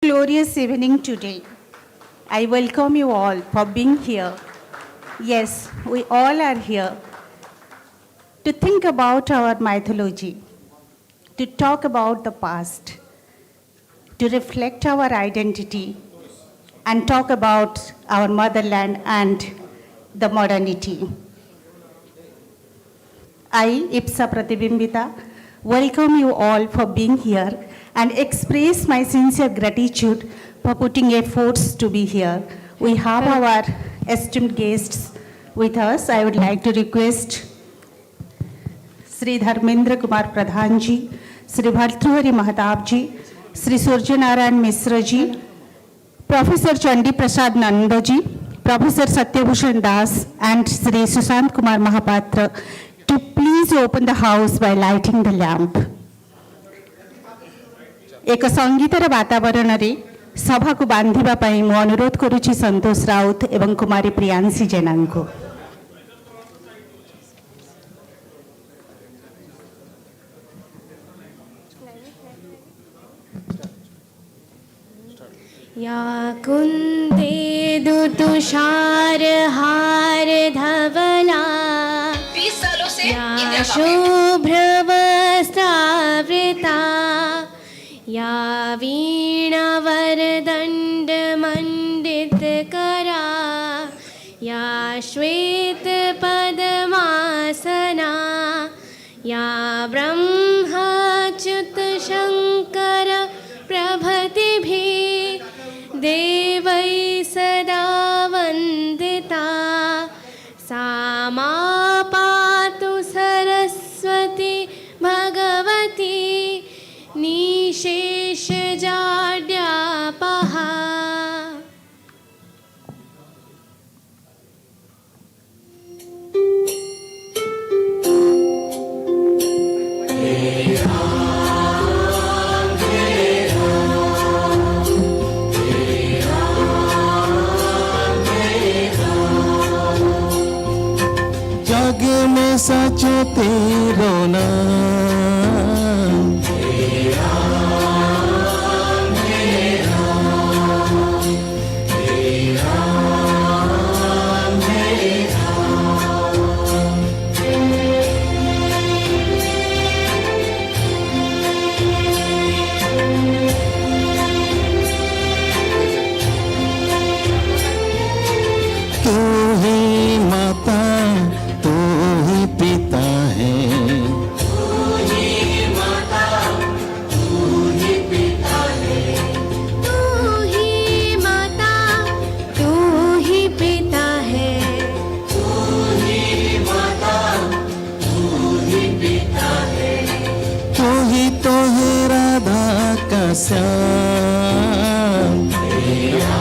glorious evening today. I welcome you all for being here. Yes, we all are here to think about our mythology, to talk about the past, to reflect our identity, and talk about our motherland and the modernity. I, Ipsa Pratibimbita, welcome you all for being here and express my sincere gratitude for putting efforts to be here. We have our esteemed guests with us. I would like to request Sri Dharmendra Kumar Pradhan ji, Sri Bhartruhari Mahatab ji, Sri Surjanarayan Misra ji, Professor Chandi Prasad Nanda ji, Professor Satyabhushan Das, and Sri Sushant Kumar Mahapatra to please open the house by lighting the lamp. एक संगीतर वातावरण रे सभा को बांधिबा पई मु अनुरोध करूची संतोष राउत एवं कुमारी प्रियांशी जेना को। या कुंदे दुतुषार हार धवला या शुभ्रवस्त्रावृता या वीणावरदण्ड मण्डितकरा या श्वेतपद्मासना या ब्रह्माच्युत शङ्कर प्रभृतिभिः देवै सदा वन्दिता सा मा पातु सरस्वती भगवती निशेषजाड्यापहा। जग में सच तेरो नाम, तू ही माता तू ही पिता है, तू ही माता तू ही पिता है, तू ही माता तू ही पिता है, तू ही माता तू ही पिता है, तू ही तो है राधा का श्याम, तेरा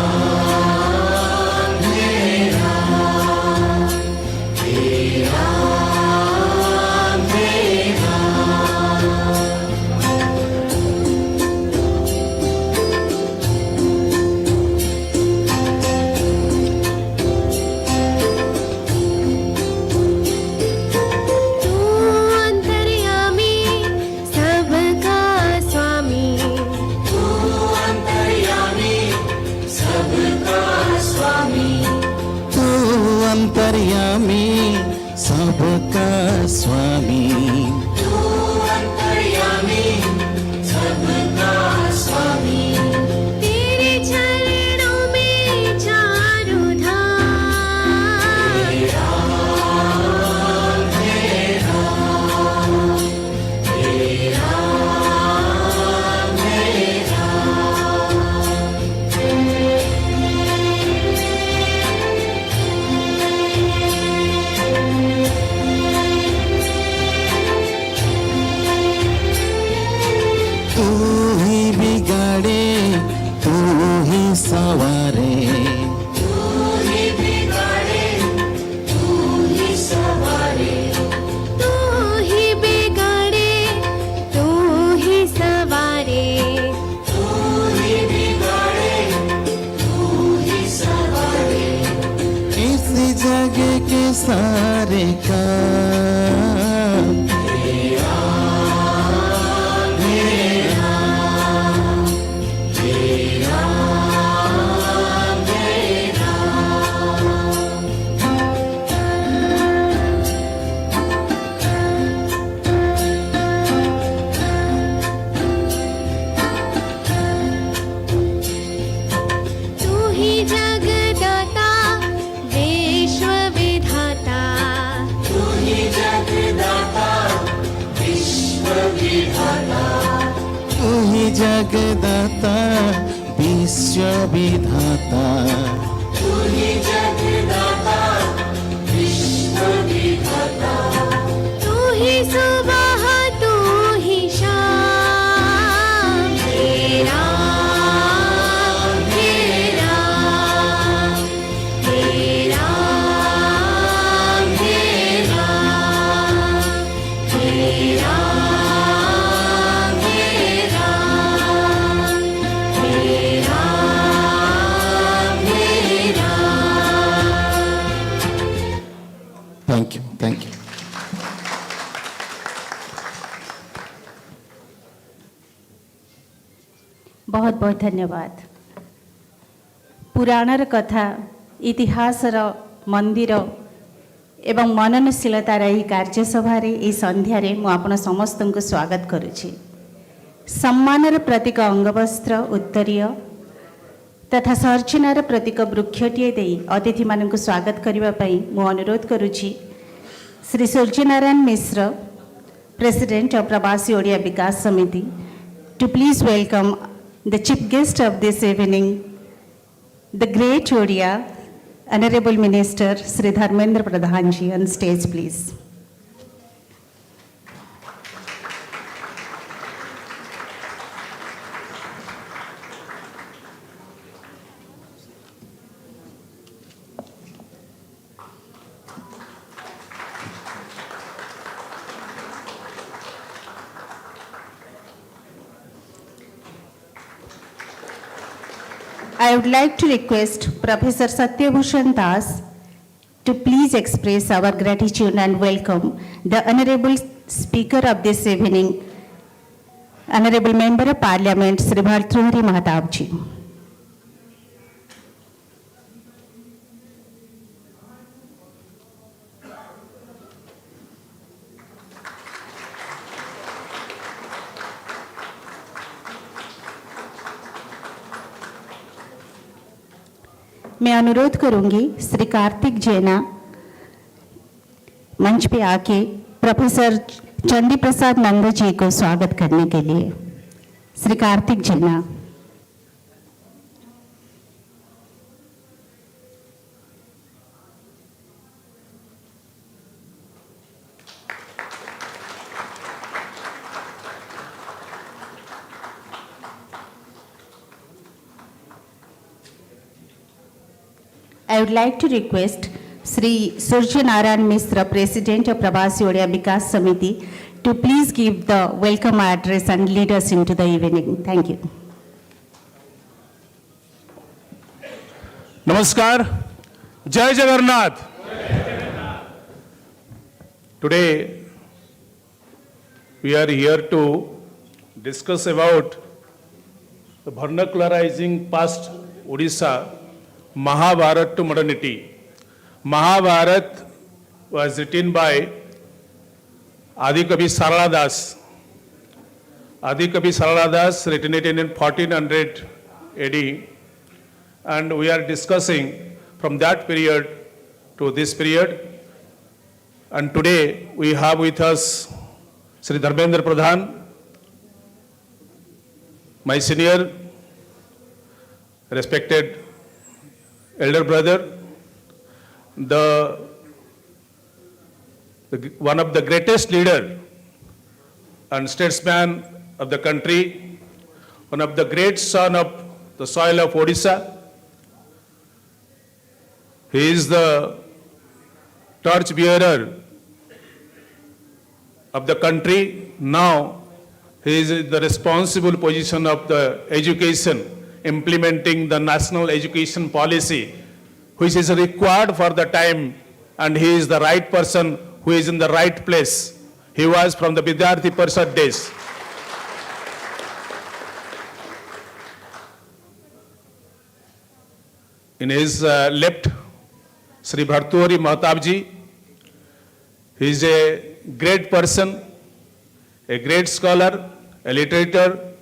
अंतर्यामी सबका स्वामी, तू अंतर्यामी सबका स्वामी, तेरे चरणों में चारों धाम, तेरा तेरा तेरा तू ही बिगाड़े तू ही सवारे, तू ही बिगाड़े तू ही सवारे, तू ही बिगाड़े तू ही सवारे, तू ही बिगाड़े तू ही सवारे, इस जग के सारे काम तेरा तेरा तेरा जगदाता विश्व विधाता तू ही जगदाता विश्व विधाता तू ही सुबह तू ही शाम तेरा तेरा तेरा तेरा तेरा तेरा तेरा थैंक यू थैंक यू बहुत बहुत धन्यवाद पुराणर कथा इतिहासर मंदिर एवं मननशीलतार यही कार्यसभार यही संध्यार मुझे समस्त को स्वागत करुछि सम्मानर प्रतीक अंगवस्त्र उत्तरीय तथा सर्चनार प्रतीक वृक्षटीए दे अतिथि मानक स्वागत करने मु अनुरोध करुछि श्री सूर्यनारायण मिश्र प्रेसिडेंट ऑफ प्रवासी ओडिया विकास समिति to please welcome the chief guest of this evening, the great Odia, Honorable Minister Sri Dharmendra Pradhan ji on stage, please. I would like to request Professor Satyabhushan Das to please express our gratitude and welcome the Honorable Speaker of this evening, Honorable Member of Parliament, Sri Bhartrihari Mahatab ji. मैं अनुरोध करूंगी श्री कार्तिक जैना मंच पे आके professor Chandi Prasad Nand ji को स्वागत करने के लिए श्री कार्तिक जैना I would like to request Sri Surya Narayan Mishra, President of Pravasi Odia Vikas Samiti, to please give the welcome address and lead us into the evening. Thank you. Namaskar. Jai Jagannath. Today we are here to discuss about the vernacularizing past Odisha, Mahabharat to modernity. Mahabharat was written by Adi Kavi Sarala Das. Adi Kavi Sarala Das written it in 1400 AD, and we are discussing from that period to this period. And today we have with us Sri Dharmendra Pradhan, my senior, respected elder brother, one of the greatest leader and statesman of the country, one of the great son of the soil of Odisha. He is the torch bearer of the country. Now he is in the responsible position of the education, implementing the national education policy, which is required for the time, and he is the right person who is in the right place. He was from the Vidyarthi Parishad days. In his left, Sri Bhartrihari Mahatab ji. He is a great person, a great scholar, a literator,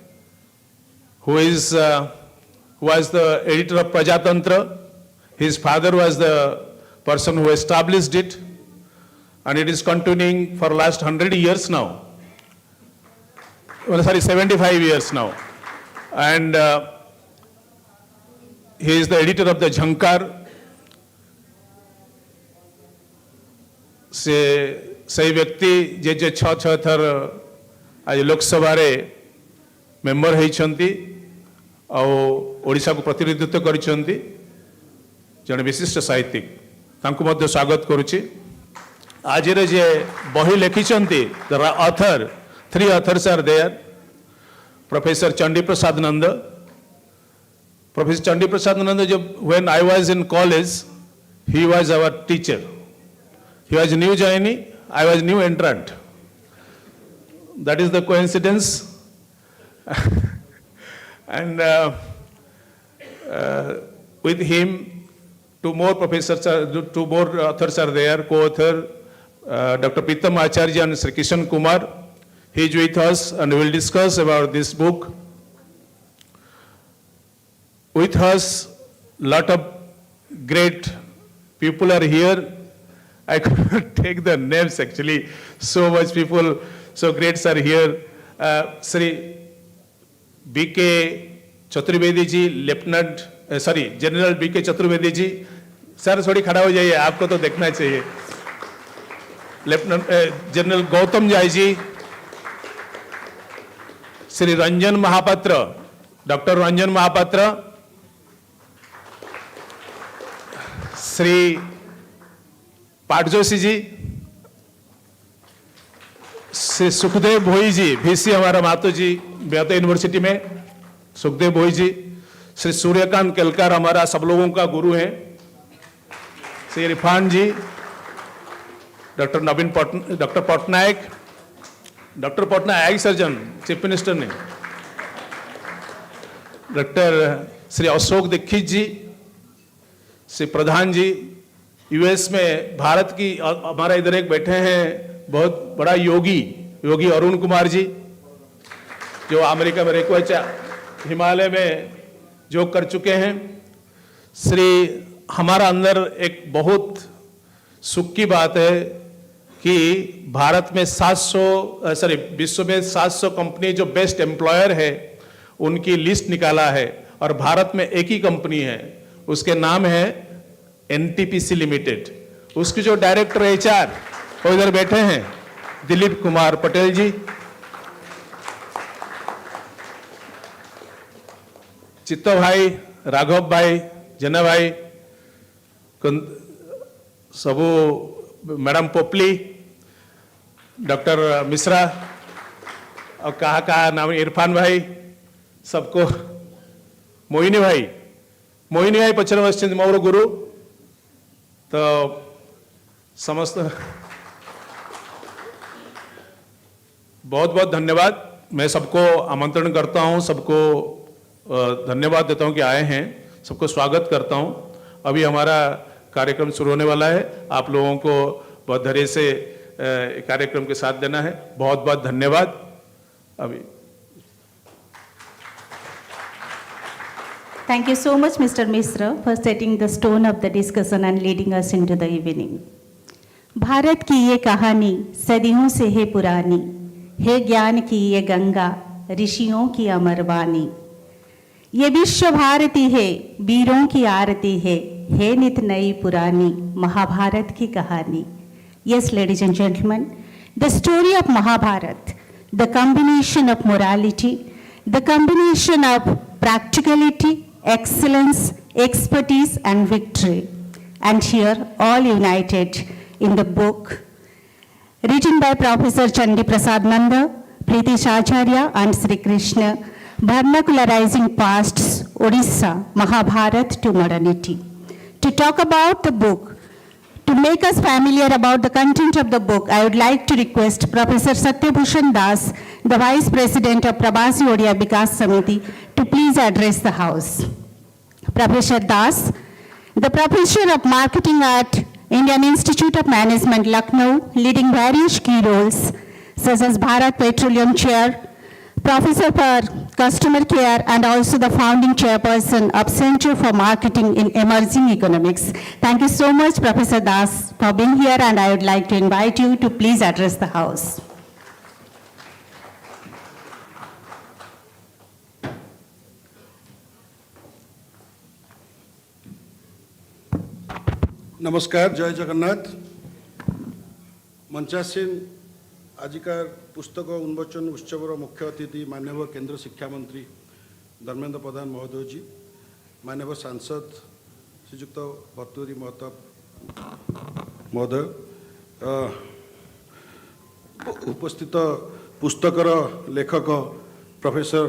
who was the editor of Prajatantra. His father was the person who established it, and it is continuing for last 100 years now. Well, sorry, 75 years now. and he is the editor of the Jhankar. से व्यक्ति जे जे छह थर आज लोकसभा रे member होइछंती आ ओडिशा को प्रतिनिधित्व करिछंती जने विशिष्ट साहित्यिक तांको मध्ये स्वागत करूची। आज रे जे बही लिखिछंती the author, 3 authors are there. Professor Chandi Prasad Nanda, professor Chandi Prasad Nanda जब when I was in college he was our teacher. He was new joinee, I was new entrant. That is the coincidence. And with him, two more authors are there, co-author, Dr. Pritam Acharya and Sri Kishan Kumar. He is with us and we will discuss about this book. With us, lot of great people are here. I couldn't take the names actually. So much people, so greats are here. Sri B.K. Chaturvedi ji, Lieutenant, General B.K. Chaturvedi ji. Sir थोड़ी खड़ा हो जाइए, आपको तो देखना चाहिए। Lieutenant general Gautam जाय जी, Shri Ranjan Mahapatra, doctor Ranjan Mahapatra, Shri पाठ जोशी जी, श्री सुखदेव भोई जी, वीसी हमारा मातो जी बेहतर यूनिवर्सिटी में, सुखदेव भोई जी, श्री सूर्यकांत केलकर हमारा सब लोगों का गुरु हैं, Shri Irfan ji, doctor Patnaik, eye surgeon, chief minister ने, डॉक्टर श्री अशोक दीक्षित जी, श्री प्रधान जी, यूएस में भारत की, हमारा इधर एक बैठे हैं बहुत बड़ा योगी अरुण कुमार जी, जो अमेरिका में हिमालय में जो कर चुके हैं। श्री हमारा अंदर एक बहुत सुख की बात है कि भारत में विश्व में 700 कंपनी जो बेस्ट एम्प्लॉयर है उनकी लिस्ट निकाला है और भारत में एक ही कंपनी है, उसके नाम है एनटीपीसी लिमिटेड। उसकी जो डायरेक्टर एचआर वो इधर बैठे हैं, दिलीप कुमार पटेल जी, चित्तो भाई, राघव भाई, जना भाई, सबू मैडम पोपली, डॉक्टर मिश्रा और कहा नाम इरफान भाई, सबको मोहिनी भाई पचर बस मोर गुरु, तो समस्त बहुत बहुत धन्यवाद। मैं सबको आमंत्रण करता हूं, सबको धन्यवाद देता हूं कि आए हैं, सबको स्वागत करता हूं। अभी हमारा कार्यक्रम शुरू होने वाला है, आप लोगों को बहुत धैर्य से कार्यक्रम के साथ देना है। बहुत बहुत धन्यवाद। अभी Thank you so much, Mr. Misra, for setting the stone of the discussion and leading us into the evening. Bharat की ये कहानी सदियों से है पुरानी, है ज्ञान की ये गंगा, ऋषियों की अमर वाणी। ये विश्व भारती है, वीरों की आरती है नित नई पुरानी, महाभारत की कहानी। Yes, ladies and gentlemen, the story of Mahabharat, the combination of morality, the combination of practicality, excellence, expertise and victory, and here all united in the book written by Professor Chandi Prasad Nanda, Pritish Acharya and Sri Krishna, Vernacularizing Pasts, Odisha, Mahabharat to Modernity. To talk about the book, to make us familiar about the content of the book, I would like to request Professor Satyabhushan Das, the Vice President of Pravasi Odia Vikash Samiti, to please address the House. Professor Das, the Professor of Marketing at Indian Institute of Management, Lucknow, leading various key roles such as Bharat Petroleum Chair, Professor for Customer Care, and also the founding chairperson of Center for Marketing in Emerging Economics. Thank you so much, Professor Das, for being here, and I would like to invite you to please address the House. नमस्कार, जय जगन्नाथ। मंचासीन आजिकार पुस्तक उन्मोचन उत्सवर मुख्य अतिथि माननीय केंद्र शिक्षा मंत्री धर्मेंद्र प्रधान महोदय जी, माननीय सांसद श्रीयुक्त भर्तृहरि महताब महोदय, उपस्थित पुस्तकर लेखक प्रोफेसर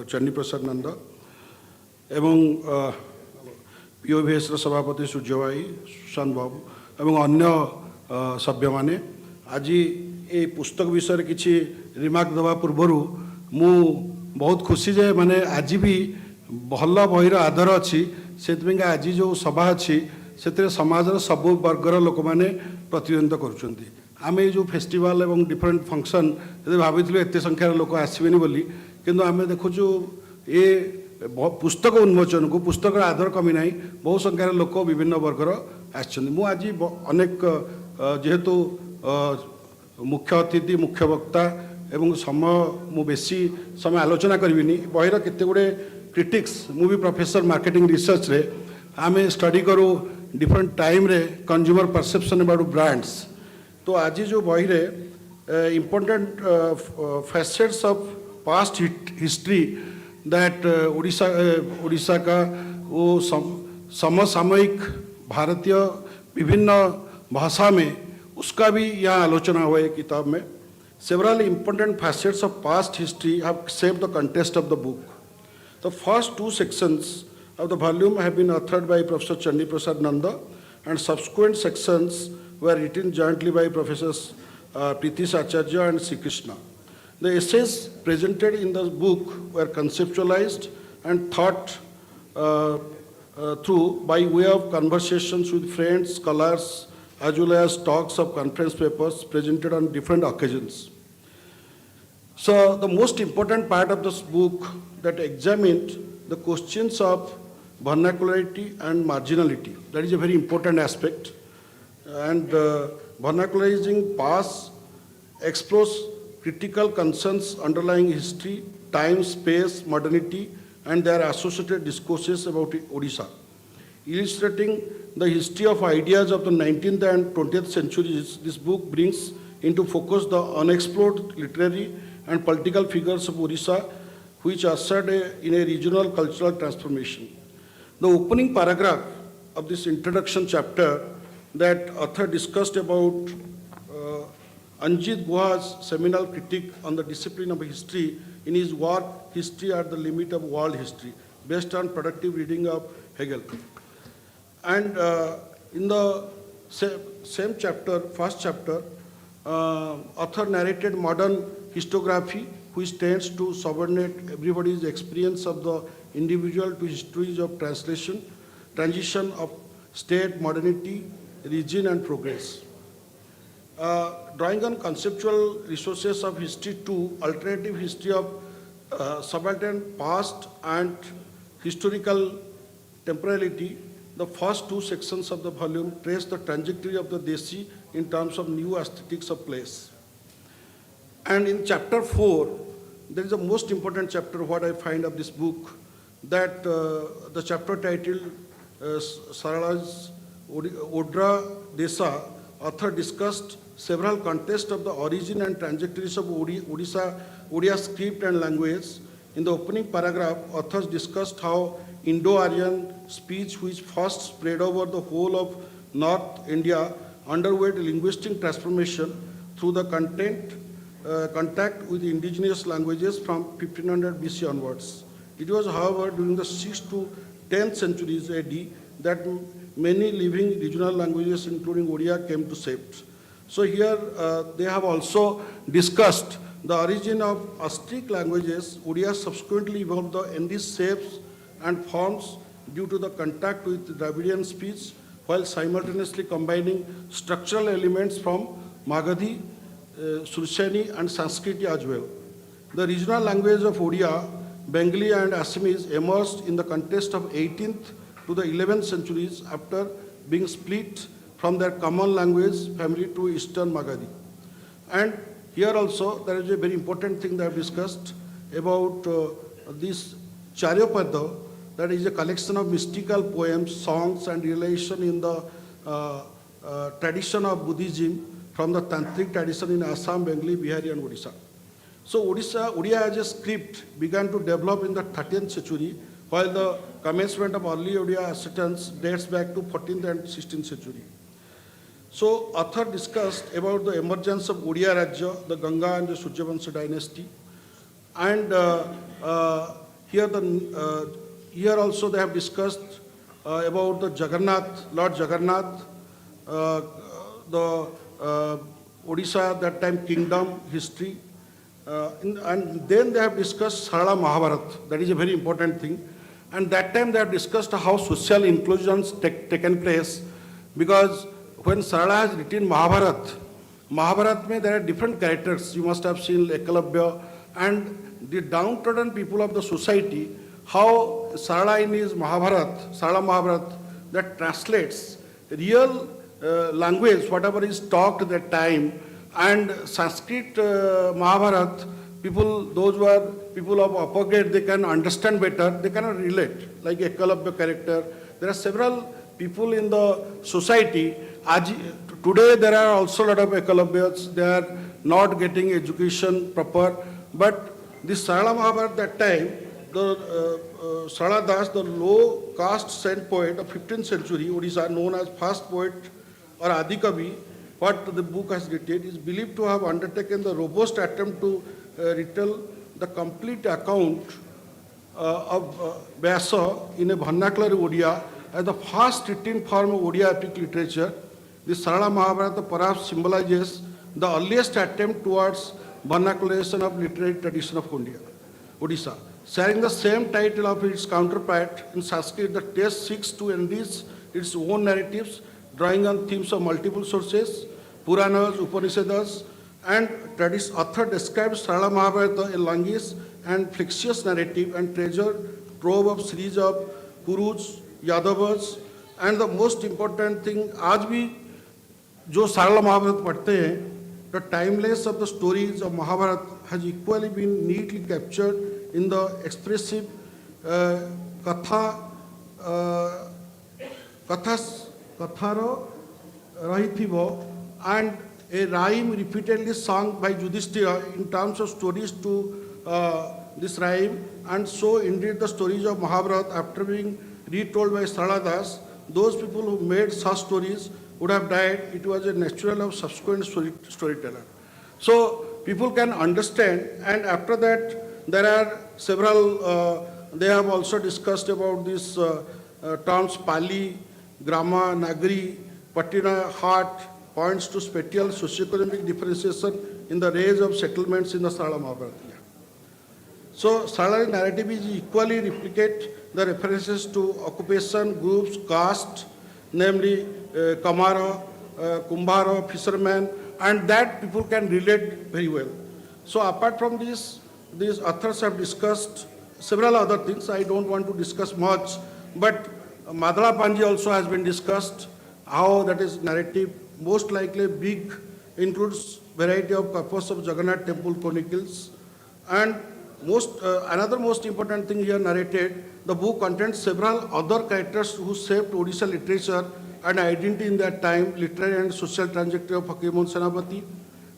चन्नी प्रसाद नंद एवं पीओभीएस सभापति सूर्य भाई सुशांत बाबू एवं अन्य सभ्य माने आज ये पुस्तक विषय किसी रिमार्क देवा पूर्वर मु बहुत खुशी जे माने आज भी भल बहिर आदर अच्छी से आज जो सभा अच्छी से समाजर सबु वर्गर लोक मैंने प्रतिद्वंद करुँच आम जो फेस्टिवल एवं डिफरेंट फंक्शन भाभी एत संख्यार लोक आसबेनि बोली किंतु आम देखुचु ये पुस्तक उन्मोचन को पुस्तक आदर कमी ना बहु संख्यार लोक विभिन्न वर्गर आज अनेक जेहेतु मुख्य अतिथि मुख्य वक्ता एवं समय मु बेसी समय आलोचना करी बहिर केते गुड़े क्रिटिक्स मु भी प्रोफेसर मार्केटिंग रिसर्च रे आम स्टडी करूँ डिफरेंट टाइम रे कंज्यूमर परसेप्शन अबाउट ब्रांड्स। तो आज जो बही रे important facets of past history that Orissa का वो समसामयिक भारतीय विभिन्न भाषा में उसका भी यहाँ आलोचना हुआ है किताब में। Several important facets of past history have shaped the context of the book. The first two sections of the volume have been authored by Professor Channi Prasad Nanda, and subsequent sections were written jointly by Professors Pritish Acharya and Sri Krishna. The essays presented in the book were conceptualized and thought through by way of conversations with friends, scholars, as well as talks of conference papers presented on different occasions. So the most important part of this book that examined the questions of vernacularity and marginality. That is a very important aspect. And vernacularizing past explores critical concerns underlying history, time, space, modernity, and their associated discourses about Odisha. Illustrating the history of ideas of the 19th and 20th centuries, this book brings into focus the unexplored literary and political figures of Odisha, which ushered in a regional cultural transformation. The opening paragraph of this introduction chapter that author discussed about Anjit Guha's seminal critique on the discipline of history in his work History at the Limit of World History, based on productive reading of Hegel. And in the same chapter, first chapter, author narrated modern historiography, which tends to subordinate everybody's experience of the individual to histories of transition of state, modernity, region, and progress. Drawing on conceptual resources of history to alternative history of subaltern past and historical temporality, the first two sections of the volume trace the trajectory of the Desi in terms of new aesthetics of place. And in chapter 4, there is the most important chapter what I find of this book, that the chapter titled Sarala's Odra Desa. Author discussed several contests of the origin and trajectories of Odia script and language. In the opening paragraph, authors discussed how Indo-Aryan speech, which first spread over the whole of North India, underwent linguistic transformation through the contact with indigenous languages from 1500 BC onwards. It was, however, during the 6th to 10th centuries AD that many living regional languages, including Odia, came to shape. So here they have also discussed the origin of Aztec languages. Odia subsequently evolved in these shapes and forms due to the contact with Dravidian speech, while simultaneously combining structural elements from Magadhi, Surshani, and Sanskrit as well. The regional language of Odia, Bengali, and Assamese emerged in the context of 18th to the 11th centuries after being split from their common language family to Eastern Magadhi. And here also there is a very important thing that I have discussed about this Charyopada, that is a collection of mystical poems, songs, and realization in the tradition of Buddhism from the Tantric tradition in Assam, Bengali, Bihari and Odisha. So Odia as a script began to develop in the 13th century, while the commencement of early Odia ascetics dates back to 14th and 16th century. So author discussed about the emergence of Odia Rajya, the Ganga and the Suryavanshi dynasty. And here also they have discussed about the Jagannath, Lord Jagannath, the Odisha at that time kingdom, history. And then they have discussed Sarala Mahabharat, that is a very important thing. And that time they have discussed how social inclusions taken place, because when Sarala has written Mahabharat mein there are different characters. You must have seen Ekalavya and the downtrodden people of the society, how Sarala in his Sarala Mahabharat, that translates real language, whatever is talked at that time. And Sanskrit Mahabharat, people, those who are people of upper grade, they can understand better, they cannot relate, like Ekalavya character. There are several people in the society. Today there are also a lot of Ekalavyas, they are not getting education proper, but this Sarala Mahabharat that time, the Sarala Das, the low caste saint poet of 15th century, Odisha, known as first poet or Adi Kavi, what the book has written, is believed to have undertaken the robust attempt to retell the complete account of Vyasa in a vernacular Odia as the first written form of Odia epic literature. This Sarala Mahabharata perhaps symbolizes the earliest attempt towards vernacularization of literary tradition of Odisha. Sharing the same title of its counterpart in Sanskrit, the text seeks to enrich its own narratives, drawing on themes of multiple sources, Puranas, Upanishads, and author describes Sarala Mahabharata a language and flexuous narrative and treasure trove of series of Kurus, Yadavas, and the most important thing, आज भी जो Sarala Mahabharata पढ़ते हैं, the timeless of the stories of Mahabharata has equally been neatly captured in the expressive Katharo Rahithivo and a rhyme repeatedly sung by Yudhishthira in terms of stories to this rhyme, and so indeed the stories of Mahabharata after being retold by Sarala Das, those people who made such stories would have died. It was a natural of subsequent storyteller. So people can understand, and after that there are several, they have also discussed about these terms Pali, Grama, Nagari, Patina, Hat, points to spatial socioeconomic differentiation in the range of settlements in the Sarala Mahabharata. So Sarala narrative is equally replicate the references to occupation, groups, caste, namely Kamara, Kumbhara, fishermen, and that people can relate very well. So apart from this, these authors have discussed several other things. I don't want to discuss much, but Madala Panji also has been discussed, how that is narrative, most likely big, includes variety of corpus of Jagannath temple chronicles, and another most important thing here narrated, the book contains several other characters who shaped Odisha literature and identity in that time, literary and social trajectory of Fakirmohan Senapati,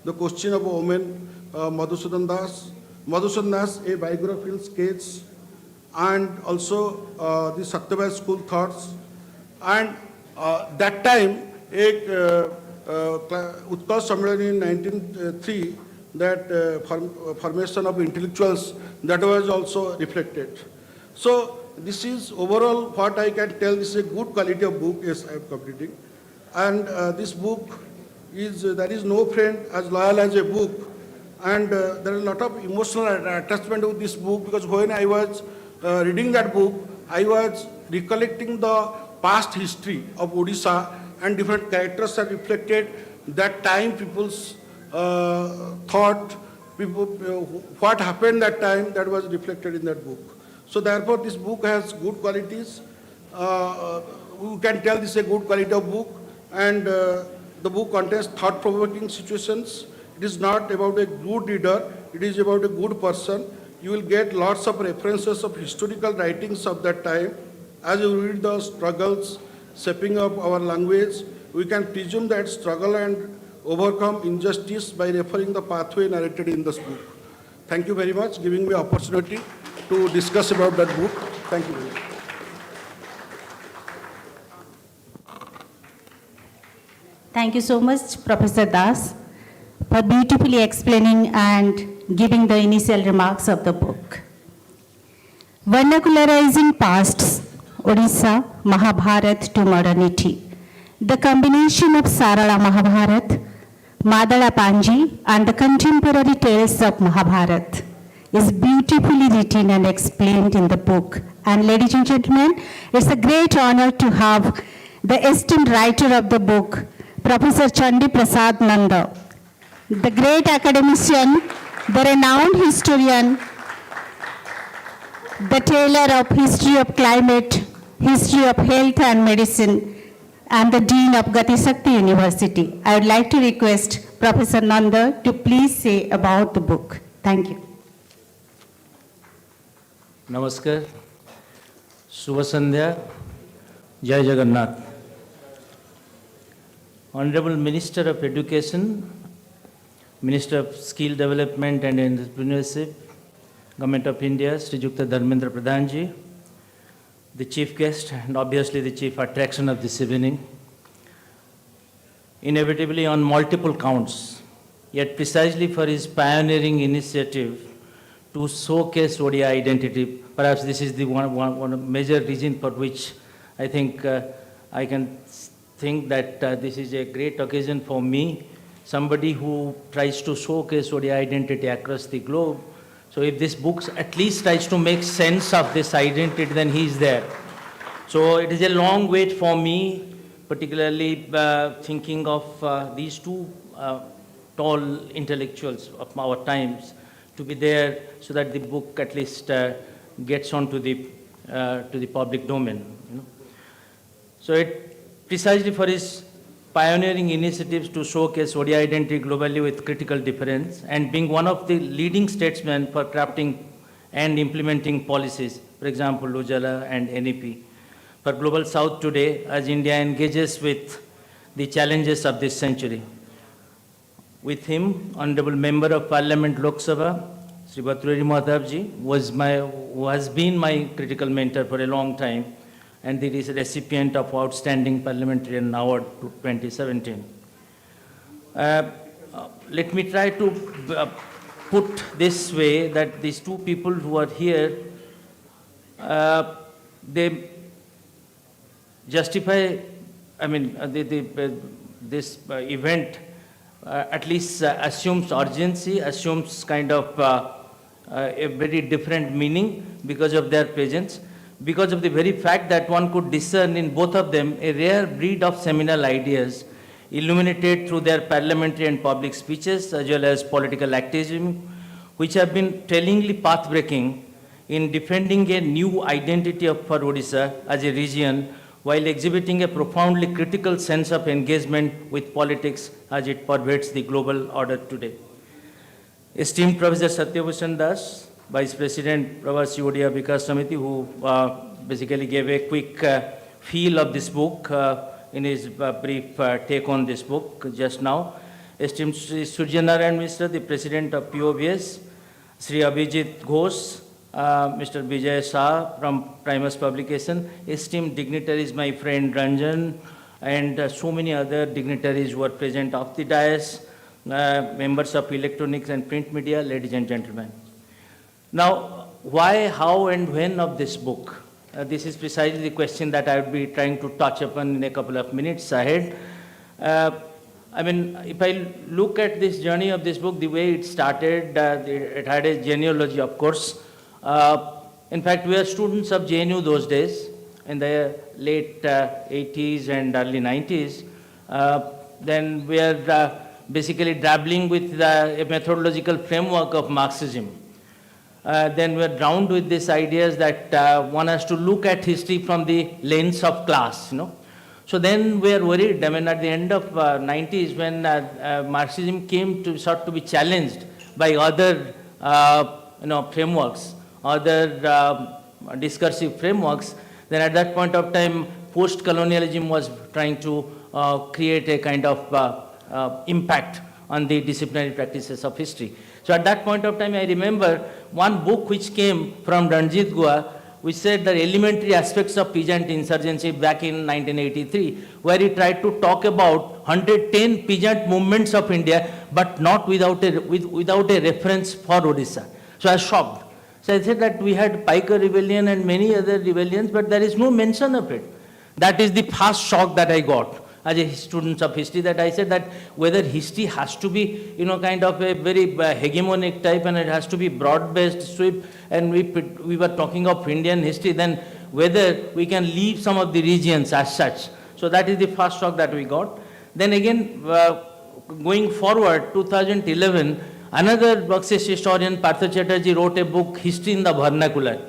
the question of women, Madhusudan Das, a biographical sketch, and also the Satyabhai school thoughts. And that time, Utkal Sammelan in 1903, that formation of intellectuals, that was also reflected. So this is overall what I can tell. This is a good quality of book. Yes, I am completing. And this book is, there is no friend as loyal as a book. And there is a lot of emotional attachment with this book, because when I was reading that book, I was recollecting the past history of Odisha, and different characters are reflected. That time people's thought, what happened that time, that was reflected in that book. So therefore this book has good qualities. We can tell this is a good quality of book, and the book contains thought-provoking situations. It is not about a good reader, it is about a good person. You will get lots of references of historical writings of that time as you read the struggles, shaping up our language, we can presume that struggle and overcome injustice by referring the pathway narrated in this book. Thank you very much, giving me opportunity to discuss about that book. Thank you very much. Thank you so much, Professor Das, for beautifully explaining and giving the initial remarks of the book. Vernacularizing Pasts, Odisha, Mahabharat to Modernity. The combination of Sarala Mahabharat, Madala Panji, and the contemporary tales of Mahabharat is beautifully written and explained in the book. And ladies and gentlemen, it's a great honor to have the esteemed writer of the book, Professor Chandi Prasad Nanda, the great academician, the renowned historian, the tailor of history of climate, history of health and medicine, and the Dean of Gati Shakti University. I would like to request Professor Nanda to please say about the book. Thank you. Namaskar, Shubha Sandhya, Jai Jagannath. Honorable Minister of Education, Minister of Skill Development and Entrepreneurship, Government of India, Sri Yukta Dharmendra Pradhan ji, the chief guest and obviously the chief attraction of this evening, inevitably on multiple counts, yet precisely for his pioneering initiative to showcase Odia identity. Perhaps this is the one major reason for which I think I can think that this is a great occasion for me, somebody who tries to showcase Odia identity across the globe. So if this book at least tries to make sense of this identity, then he is there. So it is a long wait for me, particularly thinking of these two tall intellectuals of our times to be there so that the book at least gets on to the public domain. You know? So it precisely for his pioneering initiatives to showcase Odia identity globally with critical difference and being one of the leading statesmen for crafting and implementing policies, for example, Ujala and NEP, for Global South today as India engages with the challenges of this century. With him, Honorable Member of Parliament Lok Sabha, Sri Bhattacharya Mahatabji has been my critical mentor for a long time, and he is a recipient of Outstanding Parliamentarian Award 2017. Let me try to put this way that these two people who are here, they justify, I mean, this event at least assumes urgency, assumes kind of a very different meaning because of their presence, because of the very fact that one could discern in both of them a rare breed of seminal ideas illuminated through their parliamentary and public speeches as well as political activism, which have been tellingly path-breaking in defending a new identity for Odisha as a region while exhibiting a profoundly critical sense of engagement with politics as it pervades the global order today. Esteemed Professor Satyabhushan Das, Vice President Pravasi Odia Vikash Samiti, who basically gave a quick feel of this book in his brief take on this book just now. Esteemed Sri Surjanarayan Mishra, the President of POVS, Sri Abhijit Ghosh, Mr. Vijay Shah from Primus Publication, esteemed dignitaries, my friend Ranjan, and so many other dignitaries who are present off the dais, members of electronics and print media, ladies and gentlemen. Now, why, how, and when of this book? This is precisely the question that I would be trying to touch upon in a couple of minutes ahead. I mean, if I look at this journey of this book, the way it started, it had a genealogy, of course. In fact, we were students of JNU those days, in the late 80s and early 90s. Then we are basically dabbling with a methodological framework of Marxism. Then we are drowned with these ideas that one has to look at history from the lens of class, you know. So then we are worried, I mean, at the end of 90s when Marxism came to sort to be challenged by other, frameworks, other discursive frameworks, then at that point of time, post-colonialism was trying to create a kind of impact on the disciplinary practices of history. So at that point of time, I remember one book which came from Ranjit Gua, which said the elementary aspects of peasant insurgency back in 1983, where he tried to talk about 110 peasant movements of India, but not without a reference for Odisha. So I was shocked. So I said that we had Piker rebellion and many other rebellions, but there is no mention of it. That is the first shock that I got as a student of history, that I said that whether history has to be, kind of a very hegemonic type, and it has to be broad-based sweep, and we were talking of Indian history, then whether we can leave some of the regions as such. So that is the first shock that we got. Then again, going forward, 2011, another Marxist historian, Partha Chatterjee, wrote a book, History in the Vernacular.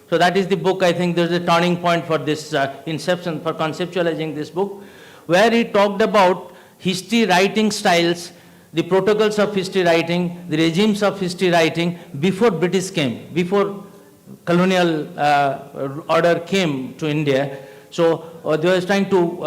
So that is the book, I think there's a turning point for this inception, for conceptualizing this book, where he talked about history writing styles, the protocols of history writing, the regimes of history writing before British came, before colonial order came to India. So they were trying to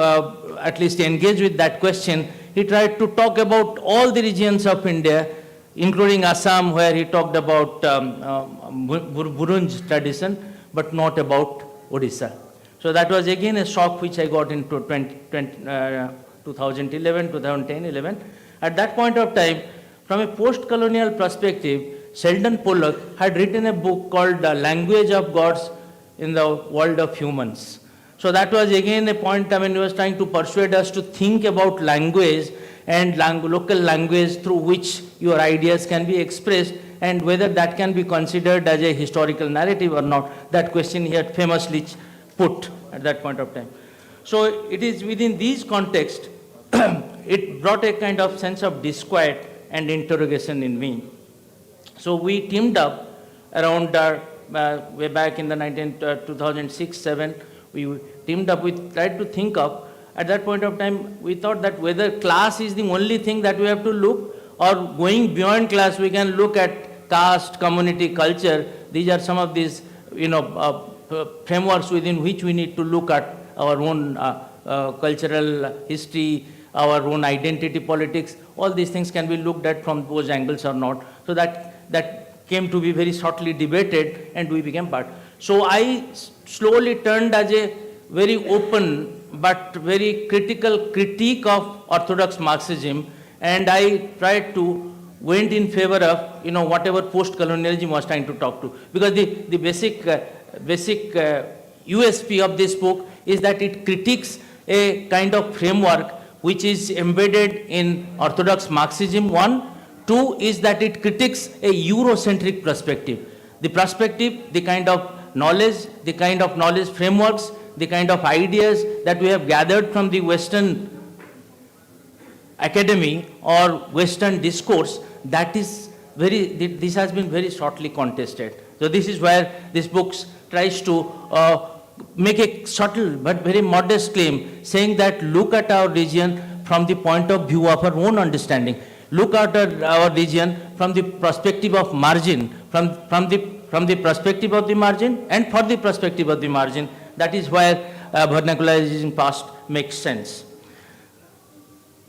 at least engage with that question. He tried to talk about all the regions of India, including Assam, where he talked about Burunj tradition, but not about Odisha. So that was again a shock which I got into 2011, 2010, 11. At that point of time, from a post-colonial perspective, Sheldon Pollock had written a book called Language of Gods in the World of Humans. So that was again a point, he was trying to persuade us to think about language and local language through which your ideas can be expressed, and whether that can be considered as a historical narrative or not. That question he had famously put at that point of time. So it is within these contexts, it brought a kind of sense of disquiet and interrogation in me. So we teamed up around way back in the 2006-07, we teamed up, we tried to think of, at that point of time, we thought that whether class is the only thing that we have to look, or going beyond class, we can look at caste, community, culture. These are some of these, frameworks within which we need to look at our own cultural history, our own identity politics. All these things can be looked at from those angles or not. So that came to be very shortly debated, and we became part. So I slowly turned as a very open but very critical critique of orthodox Marxism, and I tried to went in favor of whatever post-colonialism was trying to talk to, because the basic USP of this book is that it critiques a kind of framework which is embedded in orthodox Marxism. One, two is that it critiques a Eurocentric perspective. The perspective, the kind of knowledge frameworks, the kind of ideas that we have gathered from the Western academy or Western discourse, this has been very shortly contested. So this is where this book tries to make a subtle but very modest claim, saying that look at our region from the point of view of our own understanding. Look at our region from the perspective of margin, from the perspective of the margin and for the perspective of the margin. That is where vernacularizing past makes sense.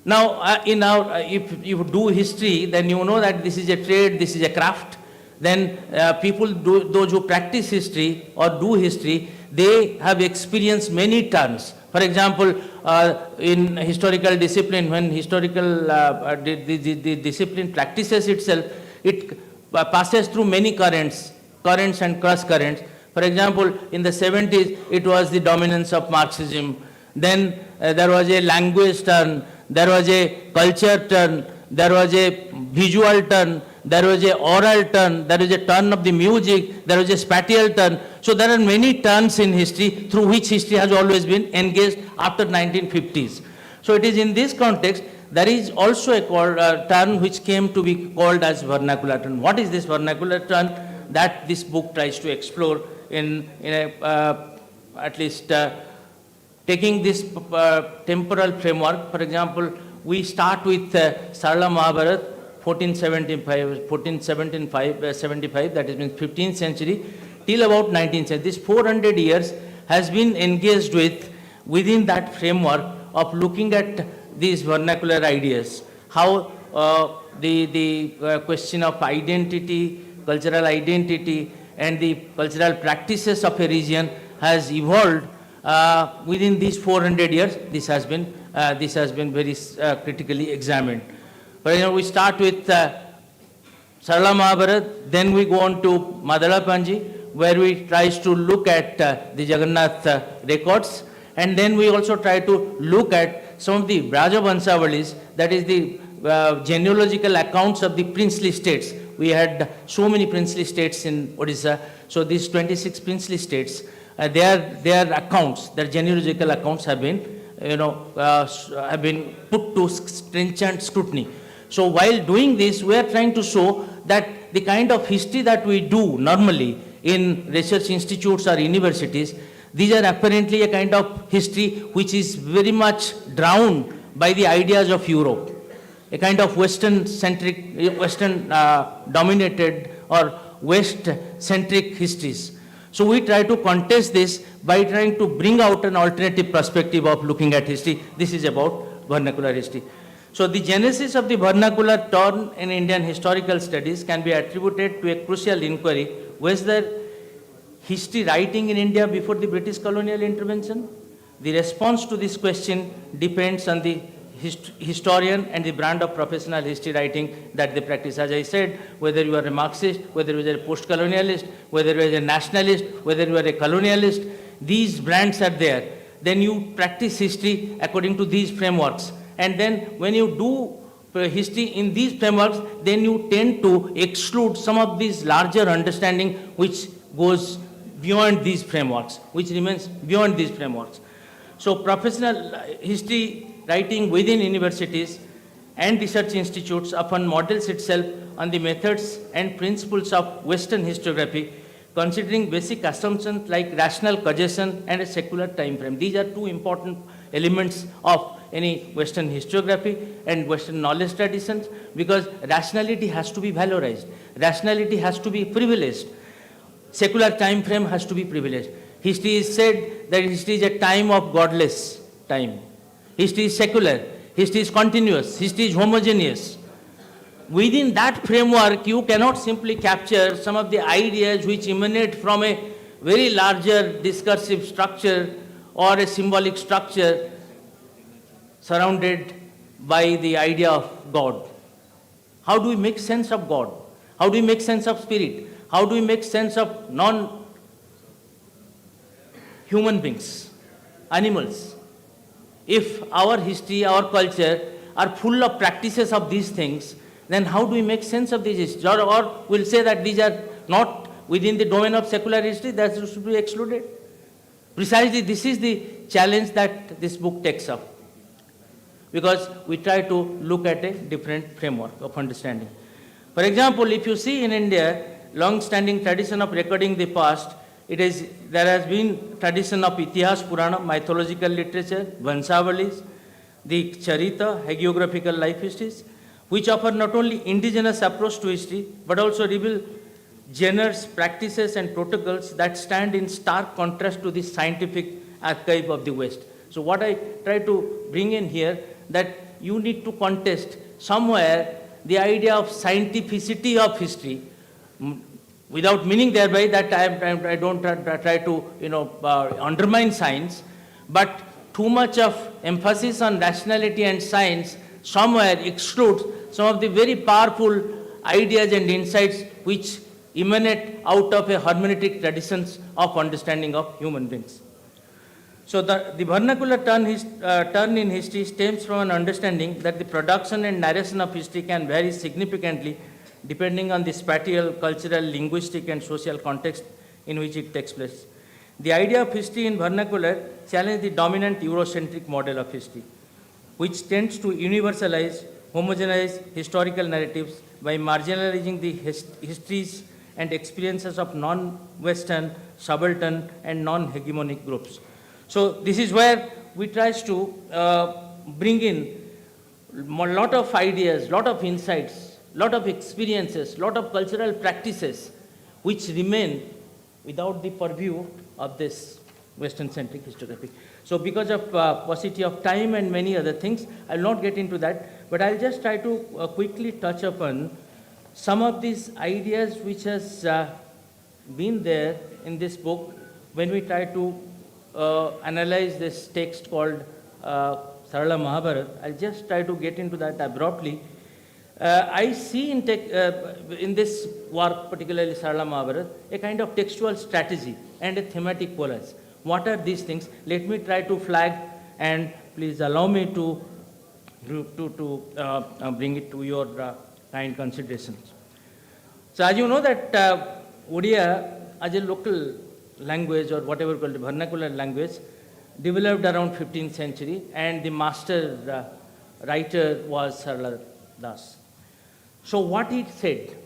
Now, if you do history, then you know that this is a trade, this is a craft. Then those who practice history or do history, they have experienced many turns. For example, in historical discipline, when the discipline practices itself, it passes through many currents and cross currents. For example, in the 70s, it was the dominance of Marxism. Then there was a language turn, there was a culture turn, there was a visual turn, there was a oral turn, there was a turn of the music, there was a spatial turn. So there are many turns in history through which history has always been engaged after 1950s. So it is in this context, there is also a turn which came to be called as vernacular turn. What is this vernacular turn? That this book tries to explore in at least taking this temporal framework. For example, we start with Sarla Mahabharat, 1475, that is means 15th century, till about 19th century. This 400 years has been engaged with within that framework of looking at these vernacular ideas, how the question of identity, cultural identity, and the cultural practices of a region has evolved within these 400 years. This has been very critically examined. For example, we start with Sarala Mahabharat, then we go on to Madala Panji, where we tries to look at the Jagannath records, and then we also try to look at some of the Braja Vansavalis, that is the genealogical accounts of the princely states. We had so many princely states in Odisha, so these 26 princely states, their accounts, their genealogical accounts have been, have been put to stringent scrutiny. So while doing this, we are trying to show that the kind of history that we do normally in research institutes or universities, these are apparently a kind of history which is very much drowned by the ideas of Europe, a kind of Western-centric, Western-dominated or West-centric histories. So we try to contest this by trying to bring out an alternative perspective of looking at history. This is about vernacular history. So the genesis of the vernacular turn in Indian historical studies can be attributed to a crucial inquiry: was there history writing in India before the British colonial intervention? The response to this question depends on the historian and the brand of professional history writing that they practice. As I said, whether you are a Marxist, whether you are a post-colonialist, whether you are a nationalist, whether you are a colonialist, these brands are there. Then you practice history according to these frameworks. And then when you do history in these frameworks, then you tend to exclude some of these larger understanding which goes beyond these frameworks, which remains beyond these frameworks. So professional history writing within universities and research institutes often models itself on the methods and principles of Western historiography, considering basic assumptions like rational causation and a secular time frame. These are two important elements of any Western historiography and Western knowledge traditions, because rationality has to be valorized. Rationality has to be privileged. Secular time frame has to be privileged. History is said that history is a time of godless time. History is secular. History is continuous. History is homogeneous. Within that framework, you cannot simply capture some of the ideas which emanate from a very larger discursive structure or a symbolic structure surrounded by the idea of God. How do we make sense of God? How do we make sense of spirit? How do we make sense of non-human beings, animals? If our history, our culture are full of practices of these things, then how do we make sense of these histories? Or we'll say that these are not within the domain of secular history, that should be excluded. Precisely this is the challenge that this book takes up, because we try to look at a different framework of understanding. For example, if you see in India, long-standing tradition of recording the past, there has been tradition of Itihas, Purana, mythological literature, Vansavalis, the Charita, hagiographical life histories, which offer not only indigenous approach to history, but also reveal genres, practices, and protocols that stand in stark contrast to the scientific archive of the West. So what I try to bring in here, that you need to contest somewhere the idea of scientificity of history, without meaning thereby that I don't try to undermine science, but too much of emphasis on rationality and science somewhere excludes some of the very powerful ideas and insights which emanate out of a hermeneutic traditions of understanding of human beings. So the vernacular turn in history stems from an understanding that the production and narration of history can vary significantly depending on the spatial, cultural, linguistic, and social context in which it takes place. The idea of history in vernacular challenges the dominant Eurocentric model of history, which tends to universalize, homogenize historical narratives by marginalizing the histories and experiences of non-Western, subaltern, and non-hegemonic groups. So this is where we try to bring in a lot of ideas, lot of insights, lot of experiences, lot of cultural practices which remain without the purview of this Western centric historiography. So because of paucity of time and many other things, I'll not get into that, but I'll just try to quickly touch upon some of these ideas which has been there in this book when we try to analyze this text called Sarala Mahabharat. I'll just try to get into that abruptly. I see in this work, particularly Sarala Mahabharat, a kind of textual strategy and a thematic collage. What are these things? Let me try to flag, and please allow me to bring it to your kind considerations. So as you know that Odia as a local language, or whatever called the vernacular language, developed around 15th century, and the master writer was Sarala Das. So what he said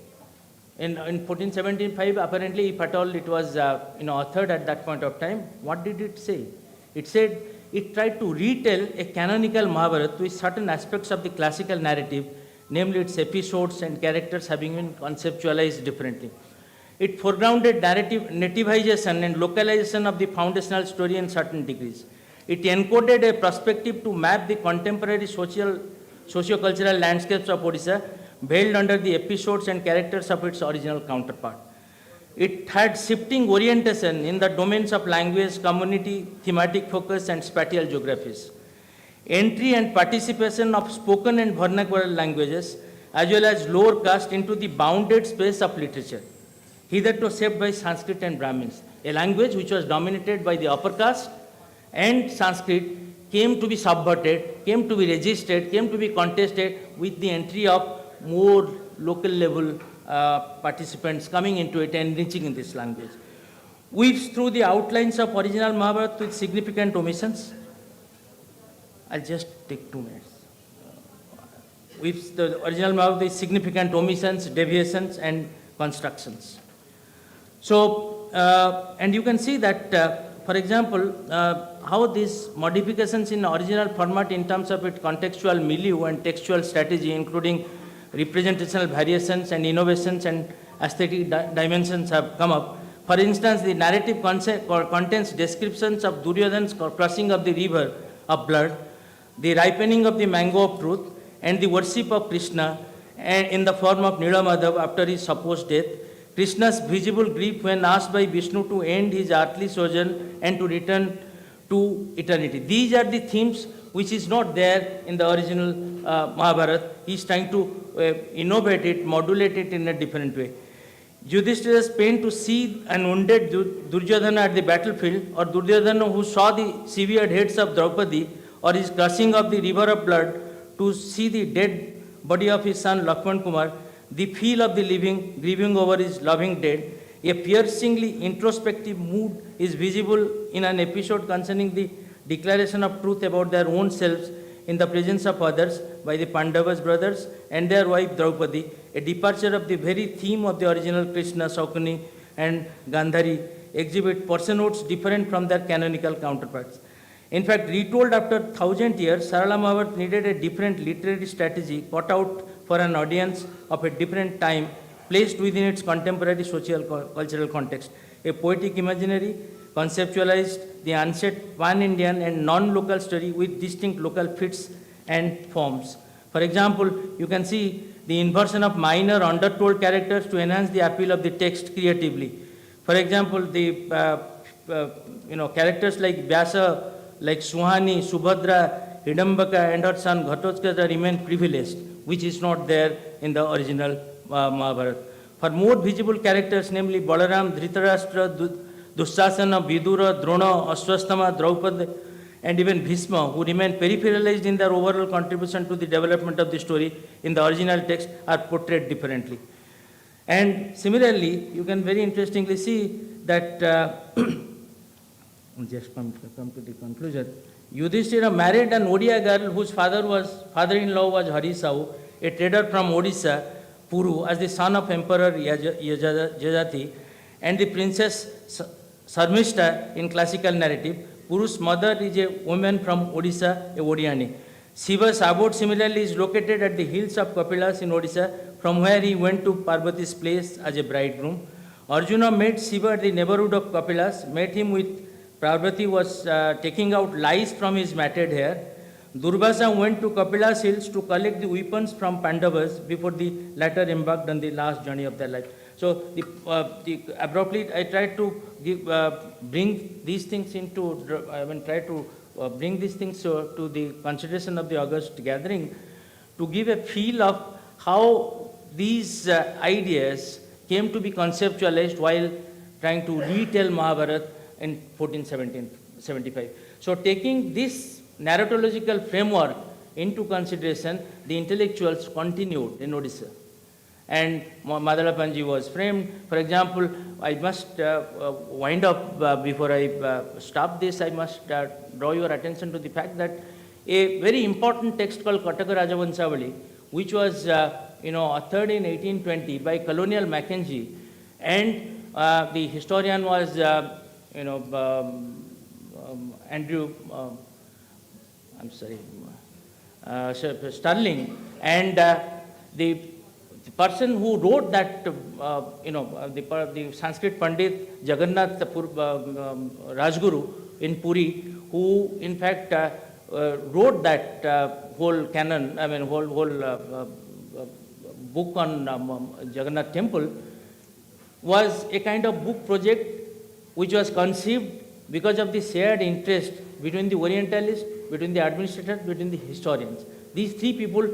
in 1475, apparently, if at all it was authored at that point of time, what did it say? It said it tried to retell a canonical Mahabharat with certain aspects of the classical narrative, namely its episodes and characters having been conceptualized differently. It foregrounded nativization and localization of the foundational story in certain degrees. It encoded a perspective to map the contemporary socio-cultural landscapes of Odisha, veiled under the episodes and characters of its original counterpart. It had shifting orientation in the domains of language, community, thematic focus, and spatial geographies. Entry and participation of spoken and vernacular languages, as well as lower caste, into the bounded space of literature, hitherto shaped by Sanskrit and Brahmins. A language which was dominated by the upper caste and Sanskrit came to be subverted, came to be resisted, came to be contested with the entry of more local level participants coming into it and enriching in this language. Weaves through the outlines of original Mahabharata with significant omissions. I'll just take 2 minutes. Weaves the original Mahabharata with significant omissions, deviations, and constructions. So, and you can see that, for example, how these modifications in original format in terms of its contextual milieu and textual strategy, including representational variations and innovations and aesthetic dimensions, have come up. For instance, the narrative contains descriptions of Duryodhana's crossing of the river of blood, the ripening of the mango of truth, and the worship of Krishna in the form of Nilamadhav after his supposed death, Krishna's visible grief when asked by Vishnu to end his earthly sojourn and to return to eternity. These are the themes which is not there in the original Mahabharata. He is trying to innovate it, modulate it in a different way. Yudhishthira's pain to see an wounded Duryodhana at the battlefield, or Duryodhana who saw the severed heads of Draupadi, or his crossing of the river of blood to see the dead body of his son Lakshman Kumar, the feel of the living grieving over his loving dead. A piercingly introspective mood is visible in an episode concerning the declaration of truth about their own selves in the presence of others by the Pandavas brothers and their wife Draupadi, a departure of the very theme of the original Krishna, Saukani and Gandhari, exhibit personhood different from their canonical counterparts. In fact, retold after 1,000 years, Sarala Mahabharata needed a different literary strategy cut out for an audience of a different time, placed within its contemporary social cultural context. A poetic imaginary conceptualized the unset pan-Indian and non-local story with distinct local fits and forms. For example, you can see the inversion of minor undertold characters to enhance the appeal of the text creatively. For example, the characters like Vyasa, like Suhani, Subhadra, Hidambaka, and her son Ghatotkacha remain privileged, which is not there in the original Mahabharata. For more visible characters, namely Balaram, Dhritarashtra, Dushasana, Vidura, Drona, Ashwasthama, Draupadi, and even Bhishma, who remain peripheralized in their overall contribution to the development of the story in the original text, are portrayed differently. And similarly, you can very interestingly see that, just come to the conclusion, Yudhishthira married an Odia girl whose father-in-law was Harisau, a trader from Odisha, Puru, as the son of Emperor Yajati, and the princess Sarmishta in classical narrative. Puru's mother is a woman from Odisha, a Odiani. Shiva's abode similarly is located at the hills of Kapilas in Odisha, from where he went to Parvati's place as a bridegroom. Arjuna met Shiva at the neighborhood of Kapilas, met him with Parvati was taking out lice from his matted hair, Durvasa went to Kapila's hills to collect the weapons from Pandavas before the latter embarked on the last journey of their life. So abruptly I tried to bring these things into, try to bring these things to the consideration of the August gathering to give a feel of how these ideas came to be conceptualized while trying to retell Mahabharat in 1475. So taking this narratological framework into consideration, the intellectuals continued in Odisha. And Madalapanji was framed. For example, I must wind up before I stop this, I must draw your attention to the fact that a very important text called Kataka Rajavanshavali, which was authored in 1820 by Colonial Mackenzie, and the historian was Andrew, Sterling, and the person who wrote that, the Sanskrit Pandit Jagannath Rajguru in Puri, who in fact wrote that whole canon, whole book on Jagannath Temple, was a kind of book project which was conceived because of the shared interest between the Orientalists, between the administrators, between the historians. These three people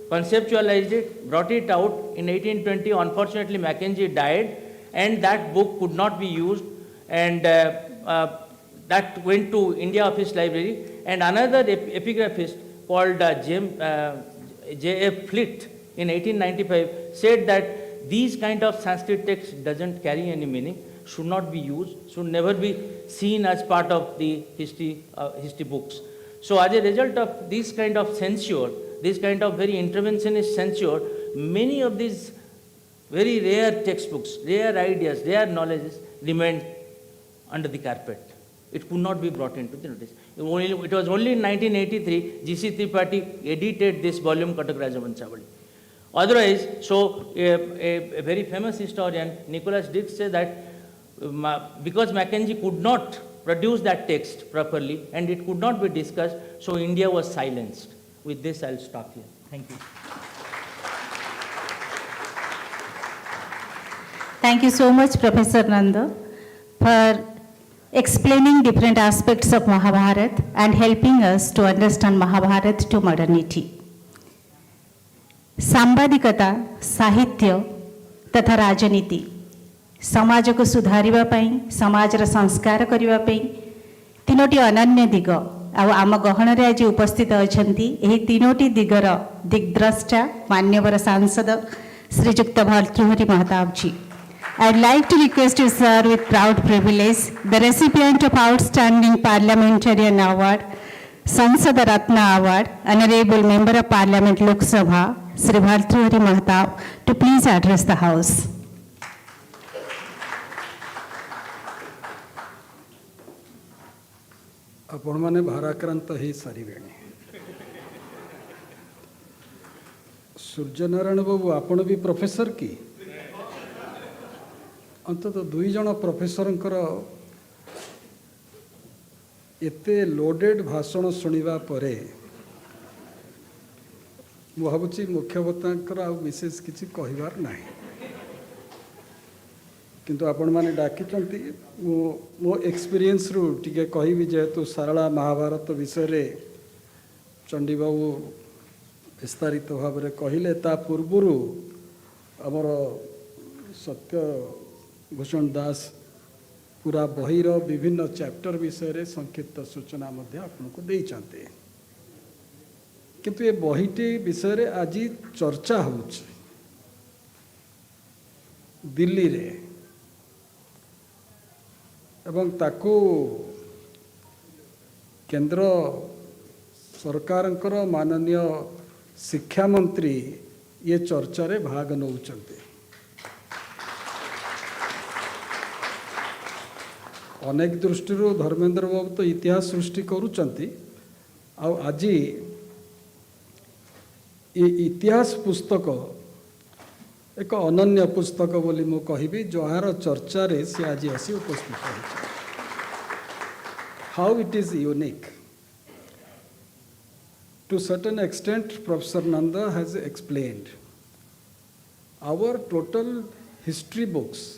conceptualized it, brought it out in 1820. Unfortunately, Mackenzie died, and that book could not be used, and that went to India Office Library. And another epigraphist called J.F. Fleet in 1895 said that these kind of Sanskrit texts doesn't carry any meaning, should not be used, should never be seen as part of the history books. So as a result of this kind of censure, this kind of very interventionist censure, many of these very rare textbooks, rare ideas, rare knowledges remained under the carpet. It could not be brought into the notice. It was only in 1983 G.C. Tripathi edited this volume, Kataka Rajavanshavali. Otherwise, so a very famous historian, Nicholas did say that because Mackenzie could not produce that text properly and it could not be discussed, so India was silenced. With this, I'll stop here. Thank you. Thank you so much, Professor Nanda, for explaining different aspects of Mahabharat and helping us to understand Mahabharat to modernity. सांबादिकता, साहित्य तथा राजनीति समाज को सुधारिबा पई, समाजर संस्कार करिबा पई तीनोटी अनन्य दिग आम गहन रे आज उपस्थित अछंती। एही तीनोटी दिगर दिग्द्रष्टा मान्यवर सांसद श्रीयुक्त भर्तृहरि महताब जी। I would like to request you, sir, with proud privilege, the recipient of Outstanding Parliamentarian Award, Sansad Ratna Award, Honorable Member of Parliament Lok Sabha, Sri Bhartrihari Mahtab, to please address the House. आपण माने भाराक्रांत ही सारिबेणी। सूर्यनारायण बाबू आपण भी professor की अंततः दुई जन professor एते loaded भाषण शुणा परे भावुची मुख्यवक्ता विशेष किसी कहबार ना किंतु आपण माने डाकिचंती मो एक्सपीरियंस रु टिके कहबी जेहेतु सारला महाभारत विषय चंडी बाबू विस्तारित भाव में कहले ता पूर्वरु आमर सत्य भूषण दास पूरा बहीर विभिन्न चैप्टर विषय संक्षिप्त सूचना आपको देते किंतु ये बहीटी विषय आज चर्चा हो दिल्ली रे एवं ताकू केंद्र सरकार माननीय शिक्षा मंत्री ये चर्चा रे भाग नौचंते। अनेक दृष्टि धर्मेंद्र बाबू तो इतिहास सृष्टि करुचंती आज ये इतिहास पुस्तक एक अनन्य पुस्तक बोली मु कहबी जहार चर्चा रे से आज आसी उपस्थित होइछ। how it is unique. To certain extent, Professor Nanda has explained. Our total history books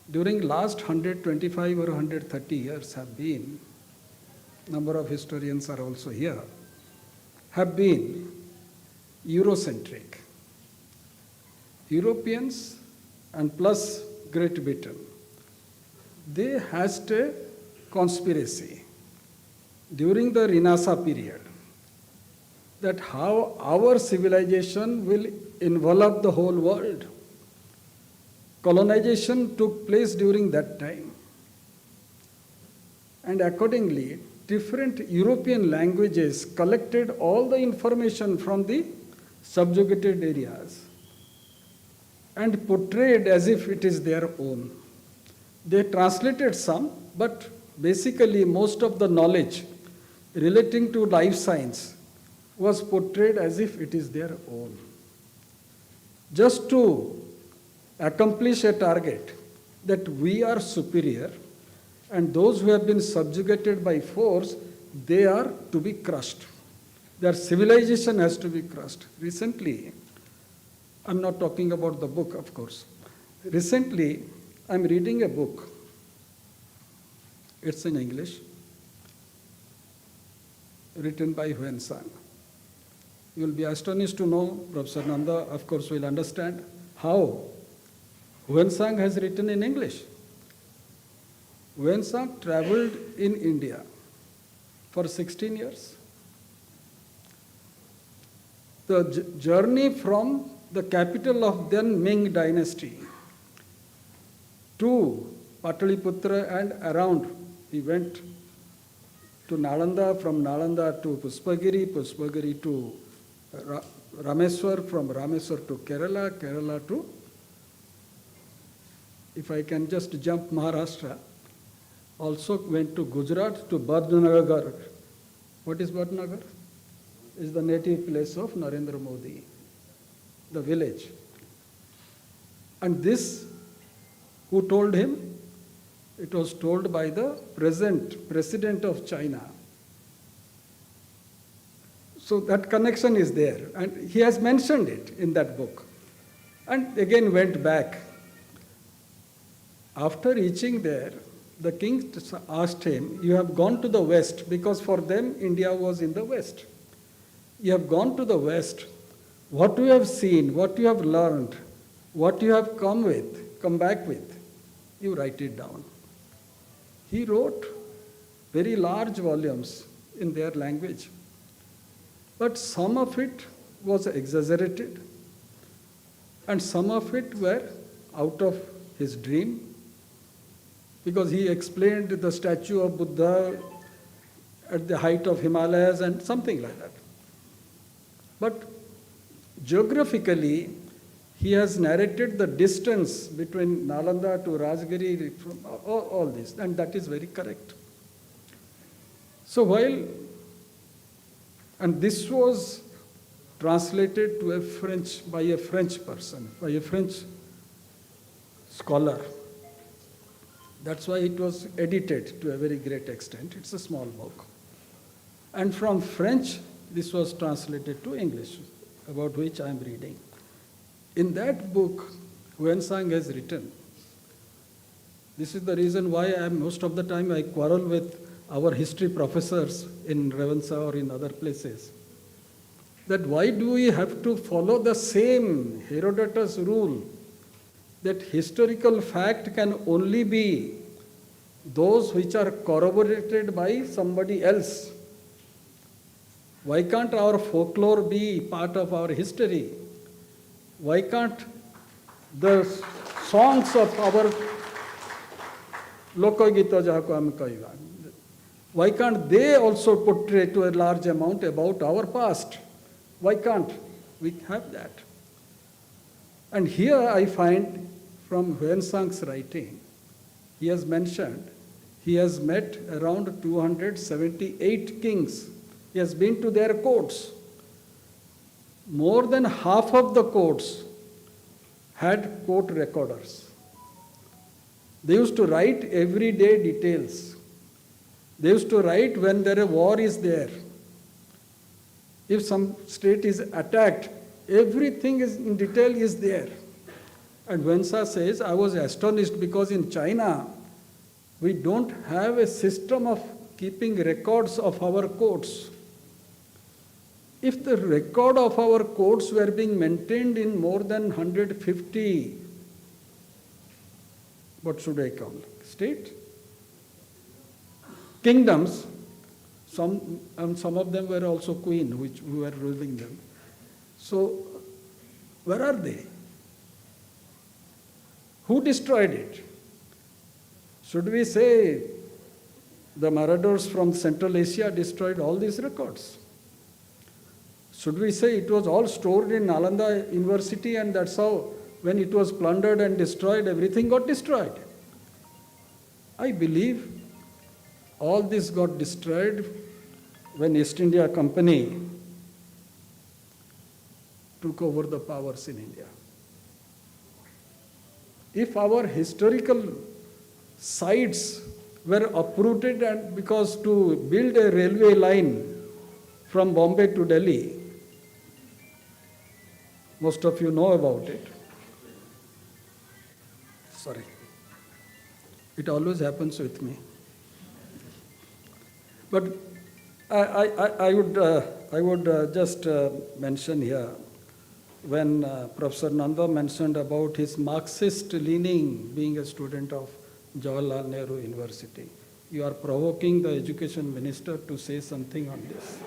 during last 125 or 130 years have been, number of historians are also here, have been Eurocentric. Europeans and plus Great Britain, they hatched a conspiracy during the Renaissance period that how our civilization will envelop the whole world. Colonization took place during that time. And accordingly, different European languages collected all the information from the subjugated areas and portrayed as if it is their own. They translated some, but basically most of the knowledge relating to life science was portrayed as if it is their own. Just to accomplish a target that we are superior and those who have been subjugated by force, they are to be crushed. Their civilization has to be crushed. Recently, I'm not talking about the book, of course. Recently, I'm reading a book. It's in English, written by Huan Sang. You will be astonished to know, Professor Nanda, of course, will understand how Huan Sang has written in English. Huan Sang traveled in India for 16 years. The journey from the capital of then Ming dynasty to Pataliputra and around, he went to Nalanda, from Nalanda to Puspagiri, Puspagiri to Rameswar, from Rameswar to Kerala, Kerala to, if I can just jump Maharashtra, also went to Gujarat to Badnagar. What is Badnagar? Is the native place of Narendra Modi, the village. And this, who told him? It was told by the present President of China. So that connection is there, and he has mentioned it in that book. And again went back. After reaching there, the king asked him, you have gone to the west, because for them India was in the west. You have gone to the west. What you have seen, what you have learned, what you have come back with, you write it down. He wrote very large volumes in their language. But some of it was exaggerated, and some of it were out of his dream, because he explained the statue of Buddha at the height of Himalayas and something like that. But geographically, he has narrated the distance between Nalanda to Rajgiri, from all this, and that is very correct. So and this was translated to by a French person, by a French scholar. That's why it was edited to a very great extent. It's a small book. And from French, this was translated to English, about which I am reading. In that book, Huan Sang has written, this is the reason why most of the time I quarrel with our history professors in Revansa or in other places, that why do we have to follow the same Herodotus rule that historical fact can only be those which are corroborated by somebody else? Why can't our folklore be part of our history? Why can't the songs of our Lokagita jahaku ame kaiva, why can't they also portray to a large amount about our past? Why can't we have that? And here I find from Huan Sang's writing, he has mentioned he has met around 278 kings. He has been to their courts. More than half of the courts had court recorders. They used to write everyday details. They used to write when there a war is there. If some state is attacked, everything is in detail is there. And Wensa says, I was astonished because in China, we don't have a system of keeping records of our courts. If the record of our courts were being maintained in more than 150, what should I call it? State? Kingdoms, some of them were also queen, who were ruling them. So, where are they? Who destroyed it? Should we say the marauders from Central Asia destroyed all these records? Should we say it was all stored in Nalanda University and that's how, when it was plundered and destroyed, everything got destroyed? I believe all this got destroyed when East India Company took over the powers in India. If our historical sites were uprooted and because to build a railway line from Bombay to Delhi, most of you know about it. Sorry. It always happens with me. But I would just mention here, when Professor Nanda mentioned about his Marxist leaning being a student of Jawaharlal Nehru University, you are provoking the education minister to say something on this.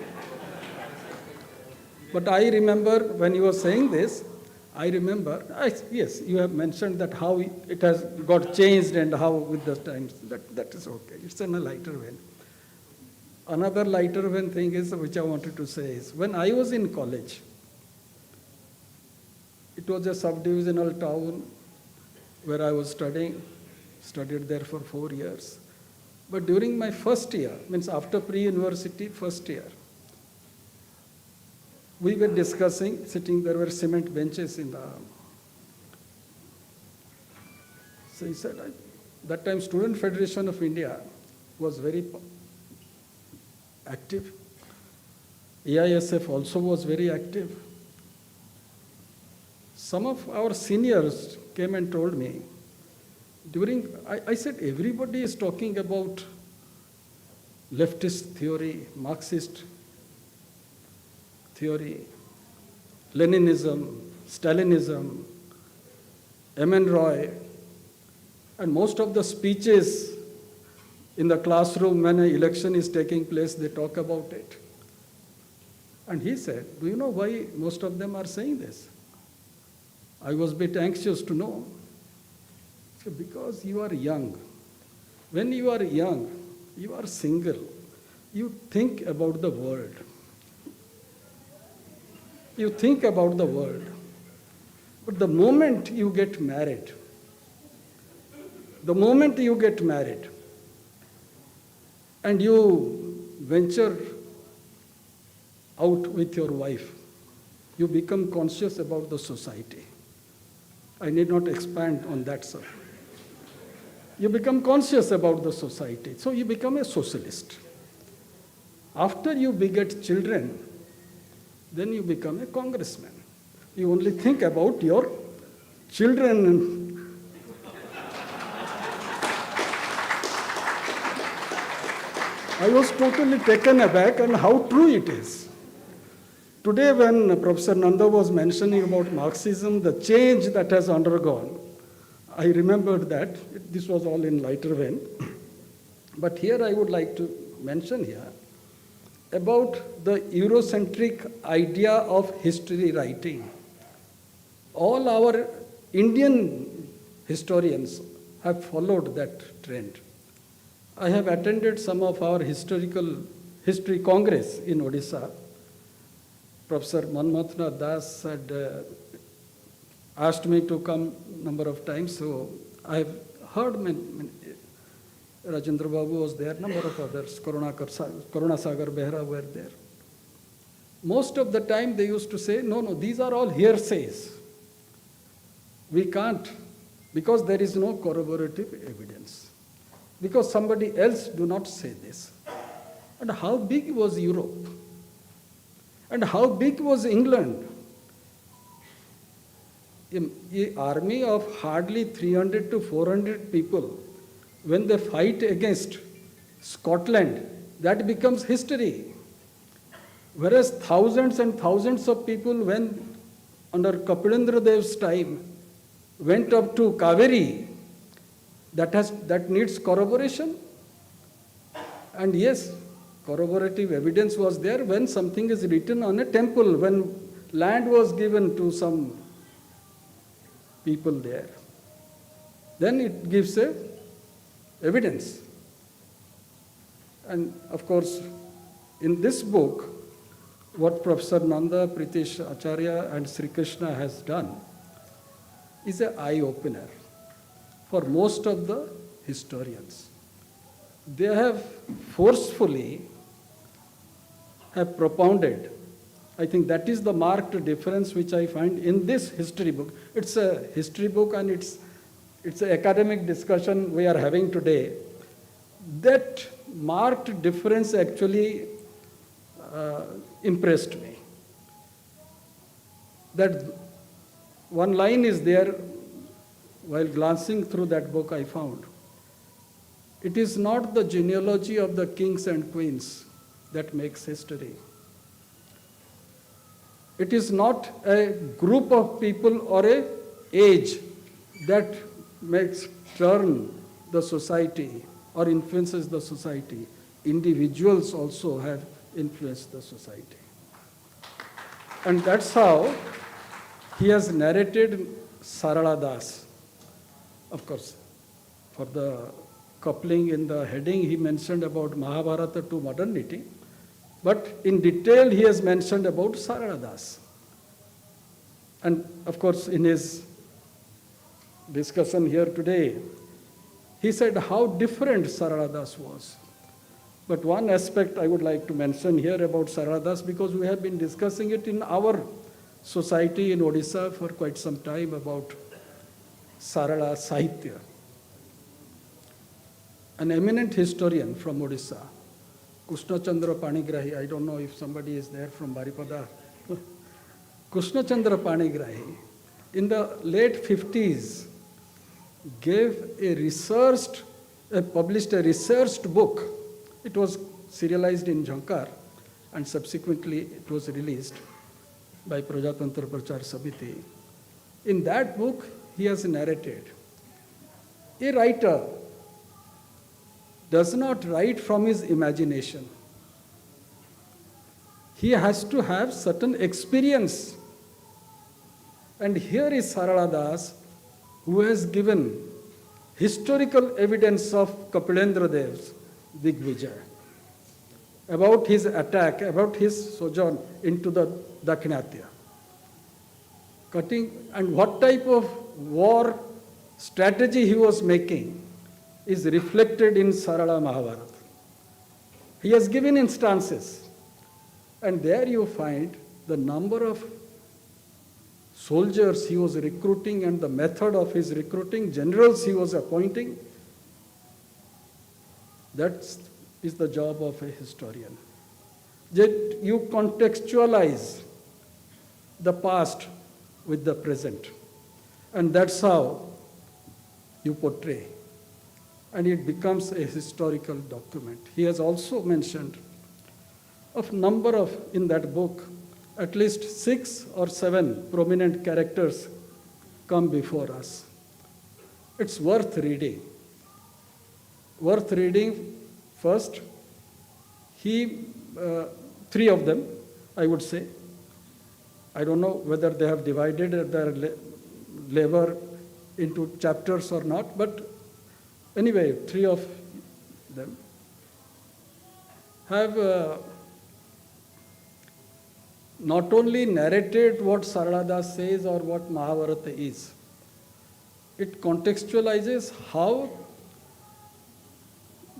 But I remember when you were saying this, yes, you have mentioned that how it has got changed and how with the times. That is okay. It's in a lighter vein. Another lighter vein thing is, which I wanted to say is, when I was in college, it was a sub-divisional town where I was studied there for 4 years. But during my first year, means after pre-university first year, we were discussing, there were cement benches in the, so he said, that time Student Federation of India was very active. AISF also was very active. Some of our seniors came and told me, I said, everybody is talking about leftist theory, Marxist theory, Leninism, Stalinism, M.N. Roy, and most of the speeches in the classroom when an election is taking place, they talk about it. And he said, do you know why most of them are saying this? I was a bit anxious to know. So because you are young. When you are young, you are single. You think about the world. You think about the world. But the moment you get married, and you venture out with your wife, you become conscious about the society. I need not expand on that, sir. You become conscious about the society, so you become a socialist. After you beget children, then you become a congressman. You only think about your children. I was totally taken aback, and how true it is. Today, when Professor Nanda was mentioning about Marxism, the change that has undergone, I remembered that. This was all in lighter vein. But here I would like to mention here about the Eurocentric idea of history writing. All our Indian historians have followed that trend. I have attended some of our history congress in Odisha. Professor Manmathnath Das had asked me to come number of times, so I have heard Rajendra Babu was there, number of others, Karuna Sagar Behra were there. Most of the time they used to say, no, these are all hearsays. We can't, because there is no corroborative evidence. Because somebody else do not say this. And how big was Europe? And how big was England? An army of hardly 300 to 400 people, when they fight against Scotland, that becomes history. Whereas thousands and thousands of people, when under Kapilendra Dev's time, went up to Kaveri, that needs corroboration. And yes, corroborative evidence was there when something is written on a temple, when land was given to some people there. Then it gives a evidence. And of course, in this book, what Professor Nanda, Pritesh Acharya and Sri Krishna has done is an eye-opener for most of the historians. They have forcefully propounded. I think that is the marked difference which I find in this history book. It's a history book and it's an academic discussion we are having today. That marked difference actually impressed me. That one line is there, while glancing through that book I found. It is not the genealogy of the kings and queens that makes history. It is not a group of people or a age that makes turn the society or influences the society. Individuals also have influenced the society. And that's how he has narrated Sarala Das. Of course, for the coupling in the heading, he mentioned about Mahabharata to modernity. But in detail, he has mentioned about Sarala Das. And of course, in his discussion here today, he said how different Sarala Das was. But one aspect I would like to mention here about Sarala Das, because we have been discussing it in our society in Odisha for quite some time about Sarala Sahitya. An eminent historian from Odisha, Krishna Chandra Panigrahi, I don't know if somebody is there from Baripada. Krishna Chandra Panigrahi, in the late 50s, published a researched book. It was serialized in Jhankar and subsequently it was released by Prajatantra Prachar Samiti. In that book, he has narrated, a writer does not write from his imagination. He has to have certain experience. And here is Sarala Das, who has given historical evidence of Kapilendra Dev's Digvijay, about his attack, about his sojourn into the Dakshinatya. And what type of war strategy he was making is reflected in Sarala Mahabharata. He has given instances, and there you find the number of soldiers he was recruiting and the method of his recruiting, generals he was appointing. That is the job of a historian. Yet you contextualize the past with the present, and that's how you portray. And it becomes a historical document. He has also mentioned of number of, in that book, at least 6 or 7 prominent characters come before us. It's worth reading. Worth reading first. 3 of them, I would say. I don't know whether they have divided their labor into chapters or not, but anyway, 3 of them have not only narrated what Sarala Das says or what Mahabharata is, it contextualizes how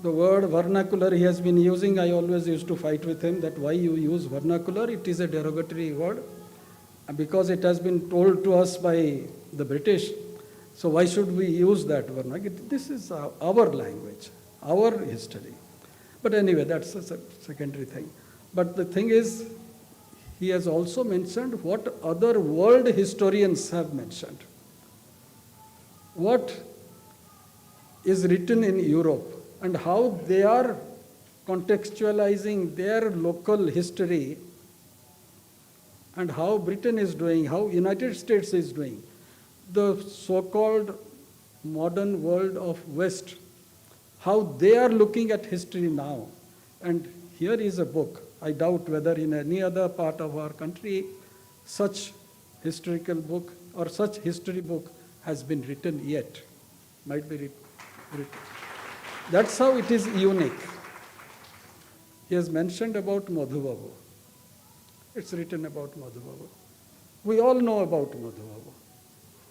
the word vernacular he has been using. I always used to fight with him that why you use vernacular, it is a derogatory word, because it has been told to us by the British. So why should we use that vernacular? This is our language, our history. But anyway, that's a secondary thing. But the thing is, he has also mentioned what other world historians have mentioned. What is written in Europe and how they are contextualizing their local history and how Britain is doing, how United States is doing. The so-called modern world of West, how they are looking at history now. And here is a book. I doubt whether in any other part of our country such historical book or such history book has been written yet. Might be written. That's how it is unique. He has mentioned about Madhubabu. It's written about Madhubabu. We all know about Madhubabu,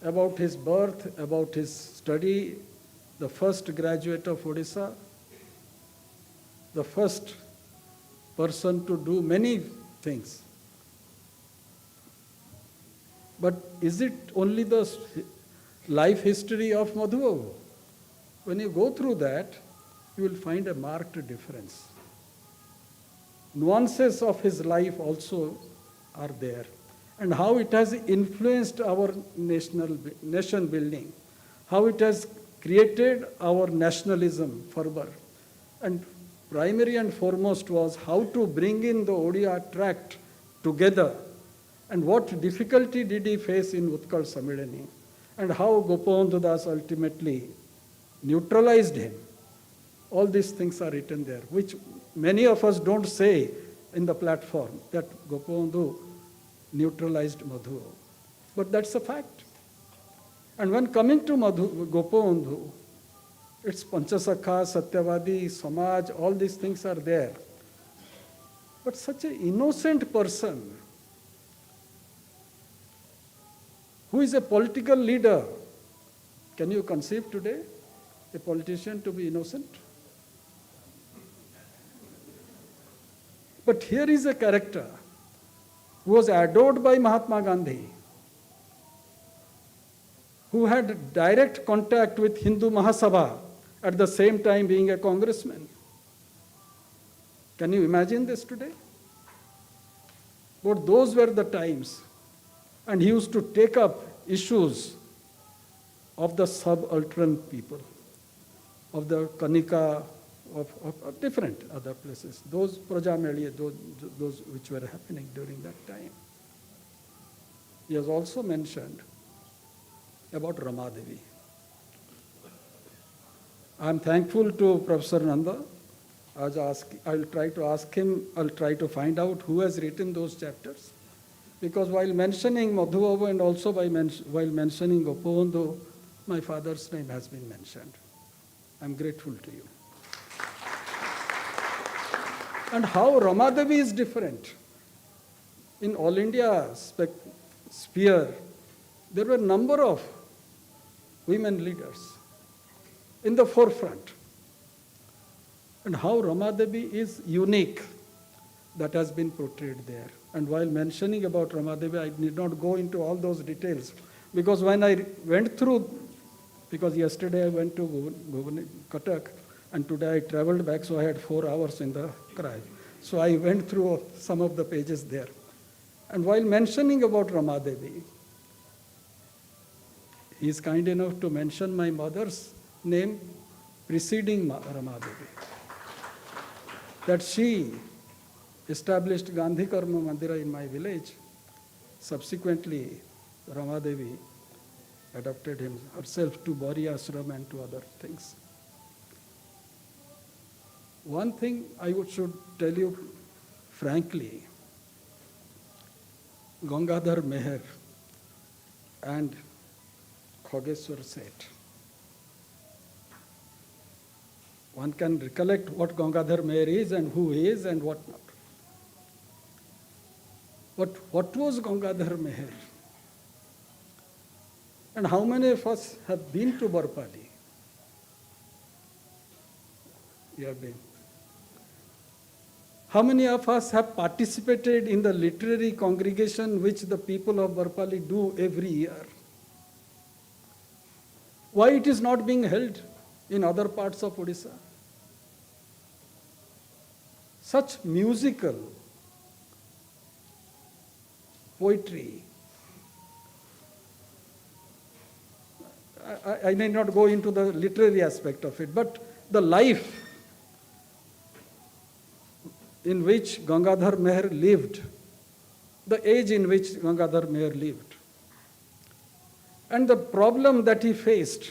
about his birth, about his study, the first graduate of Odisha, the first person to do many things. But is it only the life history of Madhubabu? When you go through that, you will find a marked difference. Nuances of his life also are there, and how it has influenced our nation building, how it has created our nationalism fervor. And primary and foremost was how to bring in the Odia tract together, and what difficulty did he face in Utkal Sammelani, and how Gopabandhu Das ultimately neutralized him. All these things are written there, which many of us don't say in the platform, that Gopabandhu neutralized Madhu. But that's a fact. And when coming to Gopabandhu, it's Panchasakha, Satyavadi, Samaj, all these things are there. But such an innocent person, who is a political leader, can you conceive today a politician to be innocent? But here is a character who was adored by Mahatma Gandhi, who had direct contact with Hindu Mahasabha, at the same time being a congressman. Can you imagine this today? But those were the times. And he used to take up issues of the subaltern people, of the Kanika, of different other places, those Prajameli, those which were happening during that time. He has also mentioned about Ramadevi. I am thankful to Professor Nanda. I'll try to find out who has written those chapters. Because while mentioning Madhubabu and also while mentioning Gopabandhu, my father's name has been mentioned. I'm grateful to you. And how Ramadevi is different. In All India sphere, there were a number of women leaders in the forefront. And how Ramadevi is unique, that has been portrayed there. And while mentioning about Ramadevi, I need not go into all those details, because when I went through, because yesterday I went to Cuttack, and today I traveled back, so I had 4 hours in the car. So I went through some of the pages there. And while mentioning about Ramadevi, he is kind enough to mention my mother's name preceding Ramadevi. That she established Gandhi Karma Mandira in my village. Subsequently, Ramadevi adopted herself to Bari Ashram and to other things. One thing I should tell you frankly, Gangadhar Meher and Khogeshwar Seth. One can recollect what Gangadhar Meher is and who he is and what not. But what was Gangadhar Meher? And how many of us have been to Barpali? You have been. How many of us have participated in the literary congregation which the people of Barpali do every year? Why it is not being held in other parts of Odisha? such musical poetry. I may not go into the literary aspect of it, but the life in which Gangadhar Meher lived, the age in which Gangadhar Meher lived, and the problem that he faced.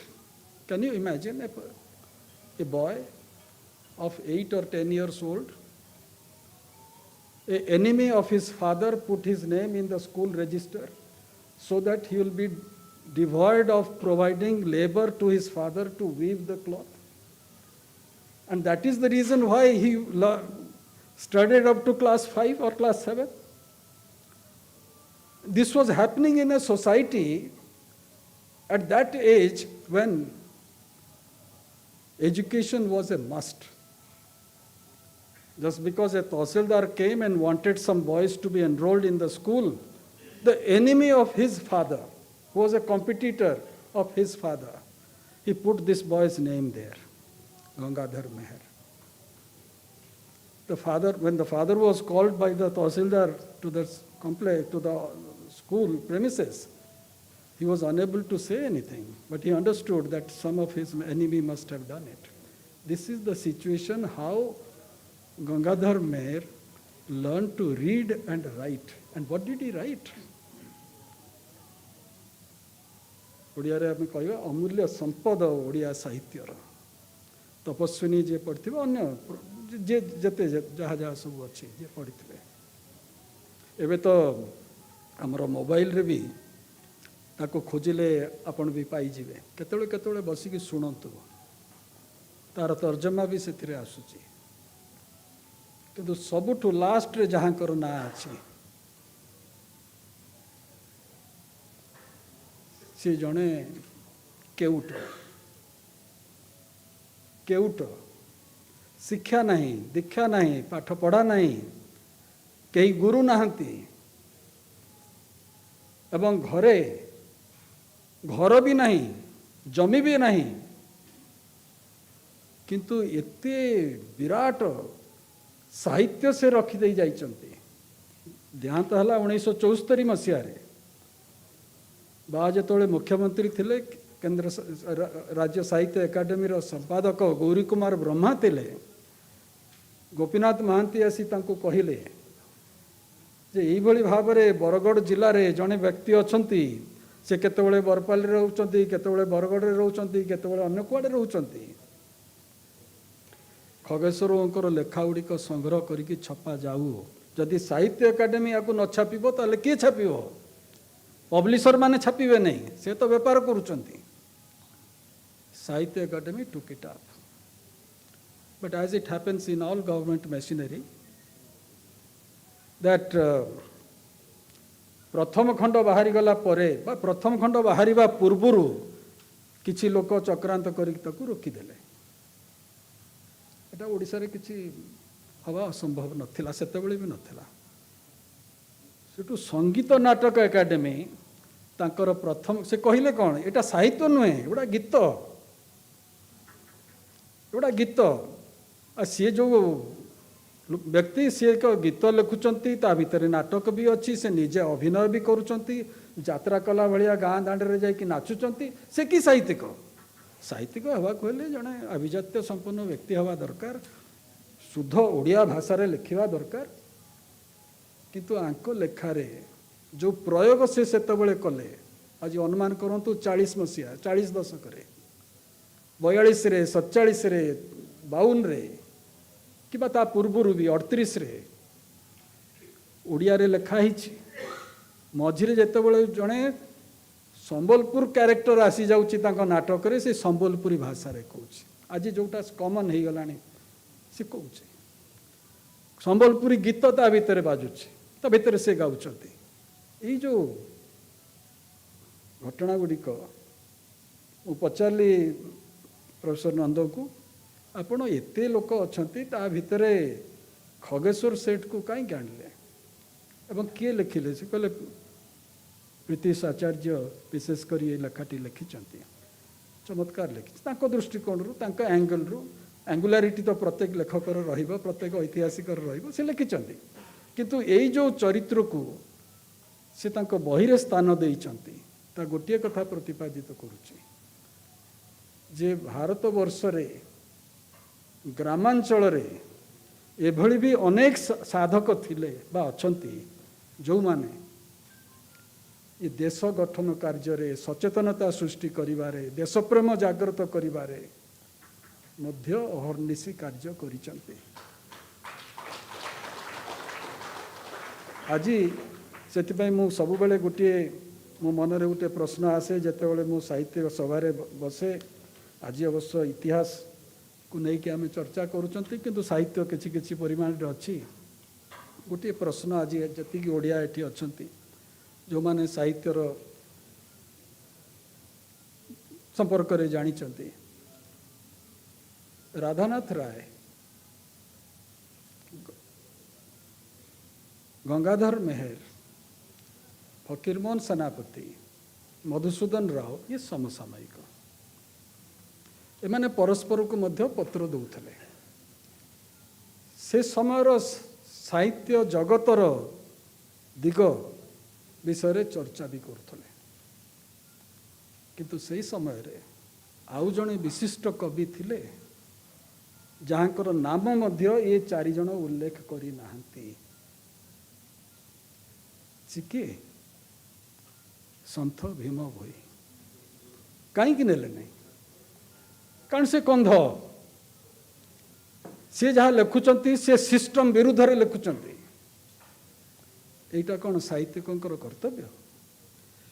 Can you imagine a boy of 8 or 10 years old, an enemy of his father put his name in the school register so that he will be devoid of providing labor to his father to weave the cloth. And that is the reason why he studied up to class 5 or class 7. This was happening in a society at that age when education was a must. Just because a Tahsildar came and wanted some boys to be enrolled in the school, the enemy of his father, who was a competitor of his father, he put this boy's name there, Gangadhar Meher. When the father was called by the Tahsildar to the school premises, he was unable to say anything, but he understood that some of his enemy must have done it. This is the situation how Gangadhar Meher learned to read and write. And what did he write? ଓଡ଼ିଆରେ ଆମେ କହିବା ଅମୂଲ୍ୟ ସମ୍ପଦ ଓଡ଼ିଆ ସାହିତ୍ୟର। ତପସ୍ୱିନୀ ଯିଏ ପଢ଼ିଥିବେ, ଅନ୍ୟ ଯିଏ ଯେତେ ଯାହା ଯାହା ସବୁ ଅଛି ଯିଏ ପଢ଼ିଥିବେ। ଏବେ ତ ଆମର ମୋବାଇଲରେ ବି ତାକୁ ଖୋଜିଲେ ଆପଣ ବି ପାଇଯିବେ। କେତେବେଳେ କେତେବେଳେ ବସିକି ଶୁଣନ୍ତୁ, ତାର ତର୍ଜମା ବି ସେଥିରେ ଆସୁଛି। କିନ୍ତୁ ସବୁଠୁ ଲାଷ୍ଟରେ ଯାହାଙ୍କର ନାଁ ଅଛି ସେ ଜଣେ କେଉଟ। କେଉଟ, ଶିକ୍ଷା ନାହିଁ, ଦୀକ୍ଷା ନାହିଁ, ପାଠ ପଢ଼ା ନାହିଁ, କେହି ଗୁରୁ ନାହାନ୍ତି, ଏବଂ ଘର ବି ନାହିଁ, ଜମି ବି ନାହିଁ, କିନ୍ତୁ ଏତେ ବିରାଟ ସାହିତ୍ୟ ସେ ରଖିଦେଇ ଯାଇଛନ୍ତି। ଦେହାନ୍ତ ହେଲା 1974 ମସିହାରେ। ବାବା ଯେତେବେଳେ ମୁଖ୍ୟମନ୍ତ୍ରୀ ଥିଲେ, କେନ୍ଦ୍ର ରାଜ୍ୟ ସାହିତ୍ୟ ଏକାଡେମୀର ସମ୍ପାଦକ ଗୌରୀ କୁମାର ବ୍ରହ୍ମା ଥିଲେ। ଗୋପୀନାଥ ମହାନ୍ତି ଆସି ତାଙ୍କୁ କହିଲେ ଯେ ଏଇଭଳି ଭାବରେ ବରଗଡ଼ ଜିଲ୍ଲାରେ ଜଣେ ବ୍ୟକ୍ତି ଅଛନ୍ତି, ସେ କେତେବେଳେ ବରପାଲିରେ ରହୁଛନ୍ତି, କେତେବେଳେ ବରଗଡ଼ରେ ରହୁଛନ୍ତି, କେତେବେଳେ ଅନ୍ୟ କୁଆଡ଼େ ରହୁଛନ୍ତି। ଖଗେଶ୍ୱରଙ୍କର ଲେଖାଗୁଡ଼ିକ ସଂଗ୍ରହ କରିକି ଛପା ଯାଉ। ଯଦି ସାହିତ୍ୟ ଏକାଡେମୀ ୟାକୁ ନ ଛାପିବ ତାହେଲେ କିଏ ଛାପିବ? ପବ୍ଲିସର ମାନେ ଛାପିବେ ନାହିଁ, ସେ ତ ବେପାର କରୁଛନ୍ତି। ସାହିତ୍ୟ academy took it up. But as it happens in all government machinery, that ପ୍ରଥମ ଖଣ୍ଡ ବାହାରିଗଲା ପରେ ବା ପ୍ରଥମ ଖଣ୍ଡ ବାହାରିବା ପୂର୍ବରୁ କିଛି ଲୋକ ଚକ୍ରାନ୍ତ କରିକି ତାକୁ ରୋକିଦେଲେ। ଏଟା ଓଡ଼ିଶାରେ କିଛି ହେବା ଅସମ୍ଭବ ନଥିଲା, ସେତେବେଳେ ବି ନଥିଲା। ସେଠୁ ସଙ୍ଗୀତ ନାଟକ ଏକାଡେମୀ ତାଙ୍କର ପ୍ରଥମ, ସେ କହିଲେ କ'ଣ, ଏଟା ସାହିତ୍ୟ ନୁହେଁ, ଏଗୁଡ଼ା ଗୀତ, ଏଗୁଡ଼ା ଗୀତ। ଆଉ ସିଏ ଯେଉଁ ବ୍ୟକ୍ତି, ସିଏ ଏକ ଗୀତ ଲେଖୁଛନ୍ତି, ତା ଭିତରେ ନାଟକ ବି ଅଛି, ସେ ନିଜେ ଅଭିନୟ ବି କରୁଛନ୍ତି, ଯାତ୍ରା କଲା ଭଳିଆ ଗାଁ ଦାଣ୍ଡରେ ଯାଇକି ନାଚୁଛନ୍ତି। ସେ କି ସାହିତ୍ୟିକ? ସାହିତ୍ୟିକ ହେବାକୁ ହେଲେ ଜଣେ ଆଭିଜାତ୍ୟ ସମ୍ପନ୍ନ ବ୍ୟକ୍ତି ହେବା ଦରକାର, ଶୁଦ୍ଧ ଓଡ଼ିଆ ଭାଷାରେ ଲେଖିବା ଦରକାର। କିନ୍ତୁ ଆଙ୍କ ଲେଖାରେ ଯେଉଁ ପ୍ରୟୋଗ ସେ ସେତେବେଳେ କଲେ, ଆଜି ଅନୁମାନ କରନ୍ତୁ 40 ମସିହା, 40 ଦଶକରେ, 42ରେ, 47ରେ, 52ରେ କିମ୍ବା ତା ପୂର୍ବରୁ ବି 38ରେ ଓଡ଼ିଆରେ ଲେଖା ହେଇଛି। ମଝିରେ ଯେତେବେଳେ ଜଣେ ସମ୍ବଲପୁର କ୍ୟାରେକ୍ଟର ଆସିଯାଉଛି ତାଙ୍କ ନାଟକରେ, ସେ ସମ୍ବଲପୁରୀ ଭାଷାରେ କହୁଛି। ଆଜି ଯେଉଁଟା କମନ୍ ହେଇଗଲାଣି ସେ କହୁଛି। ସମ୍ବଲପୁରୀ ଗୀତ ତା ଭିତରେ ବାଜୁଛି, ତା ଭିତରେ ସେ ଗାଉଛନ୍ତି। ଏଇ ଯେଉଁ ଘଟଣା ଗୁଡ଼ିକ ମୁଁ ପଚାରିଲି ପ୍ରଫେସର ନନ୍ଦଙ୍କୁ, ଆପଣ ଏତେ ଲୋକ ଅଛନ୍ତି, ତା ଭିତରେ ଖଗେଶ୍ୱର ସେଠକୁ କାହିଁକି ଆଣିଲେ ଏବଂ କିଏ ଲେଖିଲେ? ସେ କହିଲେ ପ୍ରୀତିଶ ଆଚାର୍ଯ୍ୟ ବିଶେଷ କରି ଏ ଲେଖାଟି ଲେଖିଛନ୍ତି, ଚମତ୍କାର ଲେଖିଛି। ତାଙ୍କ ଦୃଷ୍ଟିକୋଣରୁ, ତାଙ୍କ ଆଙ୍ଗେଲରୁ एंगुलारिटी तो प्रत्येक लेखकर रहिबो प्रत्येक ऐतिहासिकर रहिबो से लिखिचंती किंतु एई जो चरित्र को से तांको बही रे स्थान देइचंती ता गोटिए कथा प्रतिपादित करूची जे भारत वर्ष रे ग्रामांचल रे एभली भी अनेक साधक थिले बा अछंती जो माने ये देश गठन कार्य रे सचेतनता सृष्टि करिवारे देशप्रेम जागृत करिवारे मध्य अहर्निशी कार्य करिचंती आज से मु सब बेले गोटे मो मन रे गोटे प्रश्न आसे जेते बेले मु साहित्य सभा रे बसे आज अवश्य इतिहास को नहीं कि आम चर्चा करुचंती किंतु साहित्य किछि किछि परिमाण रे अछि गोटे प्रश्न आज जति ओडिया एठी अछंती जो माने साहित्यर संपर्क रे जानिचंती राधानाथ राय गंगाधर मेहर फकीरमोहन सेनापति मधुसूदन राव ये समसामयिक एमाने परस्पर को मध्य पत्र दौले से समयर साहित्य जगतर दिग विषय चर्चा भी करथले किंतु से समय रे आउ जणे विशिष्ट कवि थिले जहाँकर नाम मध्य ये चारि जण उल्लेख करी नाहंती चिके संत भीम भोई कहीं नेले नहीं कारण से कंध से जहाँ लिखुचंती से सिस्टम विरुद्ध रे लिखुचंती एटा कौन साहित्यिकंकर कर्तव्य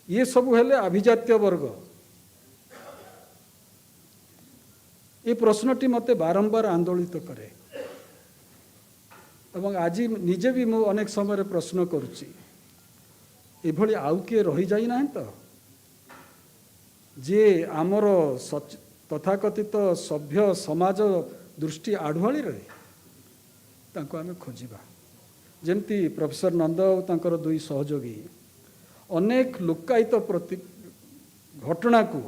ये सब हेले अभिजात्य वर्ग ये प्रश्नटी मते बारंबार आंदोलित करे एवं आज निजे भी मु अनेक समय प्रश्न करुच्ची एभली आउ किए रही जाई ना तो जे आमर तथाकथित सभ्य समाज दृष्टि आढ़ुआली रहे तांको आमे खोजिबा जेमती प्रोफेसर नंद और तांकर दुई सहयोगी अनेक लोकायित प्रति घटना को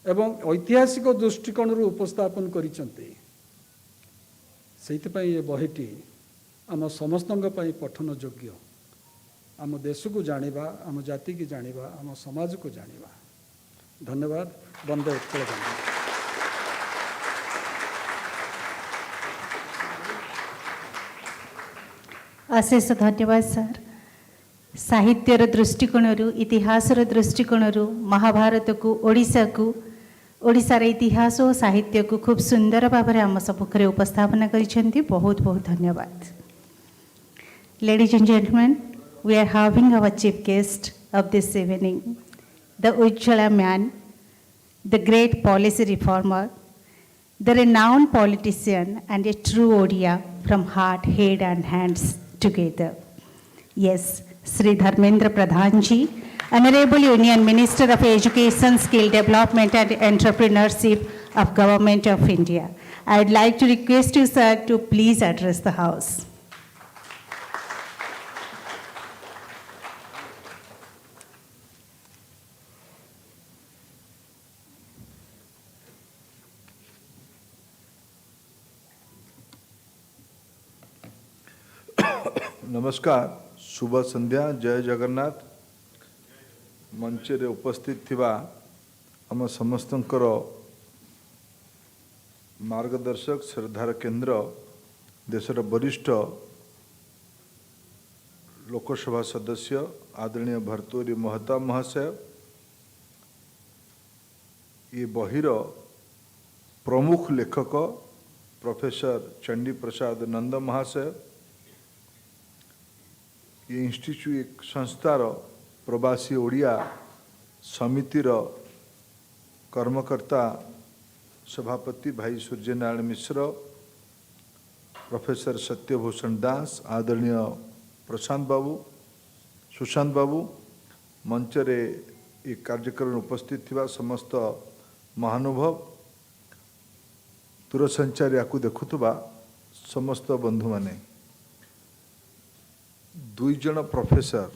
एवं ऐतिहासिक दृष्टिकोण उपस्थापन करिसंते सेइतपई ये बहीटी आम समस्तंग पई पठन योग्य आम देश को जानिबा आम जाति की जानिबा आम समाज को जानिबा धन्यवाद वंदे उत्कल बंदे अशेष धन्यवाद सर साहित्यर दृष्टिकोण इतिहासर दृष्टिकोण महाभारत को ओडिशा को ओडिशार इतिहास और साहित्य को खूब सुंदर भाव में आम सम्मुखें उपस्थापना करिसेंती बहुत बहुत धन्यवाद ladies and gentleman we are having our chief guest of this evening the Ujjwala man the great policy reformer the renowned politician and a true Odia from heart, head and hands together. Yes, Sri Dharmendra Pradhan ji, Honorable Union Minister of Education, Skill Development and Entrepreneurship of Government of India. I would like to request you, sir, to please address the House. नमस्कार शुभ संध्या जय जगन्नाथ मंच रे उपस्थित थिबा हम समस्तंकर मार्गदर्शक श्रद्धार केंद्र देशर वरिष्ठ लोकसभा सदस्य आदरणीय भर्तृहरि महताब महाशय ये बहिर प्रमुख लेखक प्रोफेसर चंडी प्रसाद नंद महाशय ये इंस्टीट्यूट संस्थार प्रवासी ओडिया समितिर कर्मकर्ता सभापति भाई सूर्यनारायण मिश्र प्रोफेसर सत्यभूषण दास आदरणीय प्रशांत बाबू सुशांत बाबू मंच रे ये कार्यक्रम उपस्थित थिबा समस्त महानुभव दूरसंचार या देखुवा समस्त बंधु माने दुई जन प्रोफेसर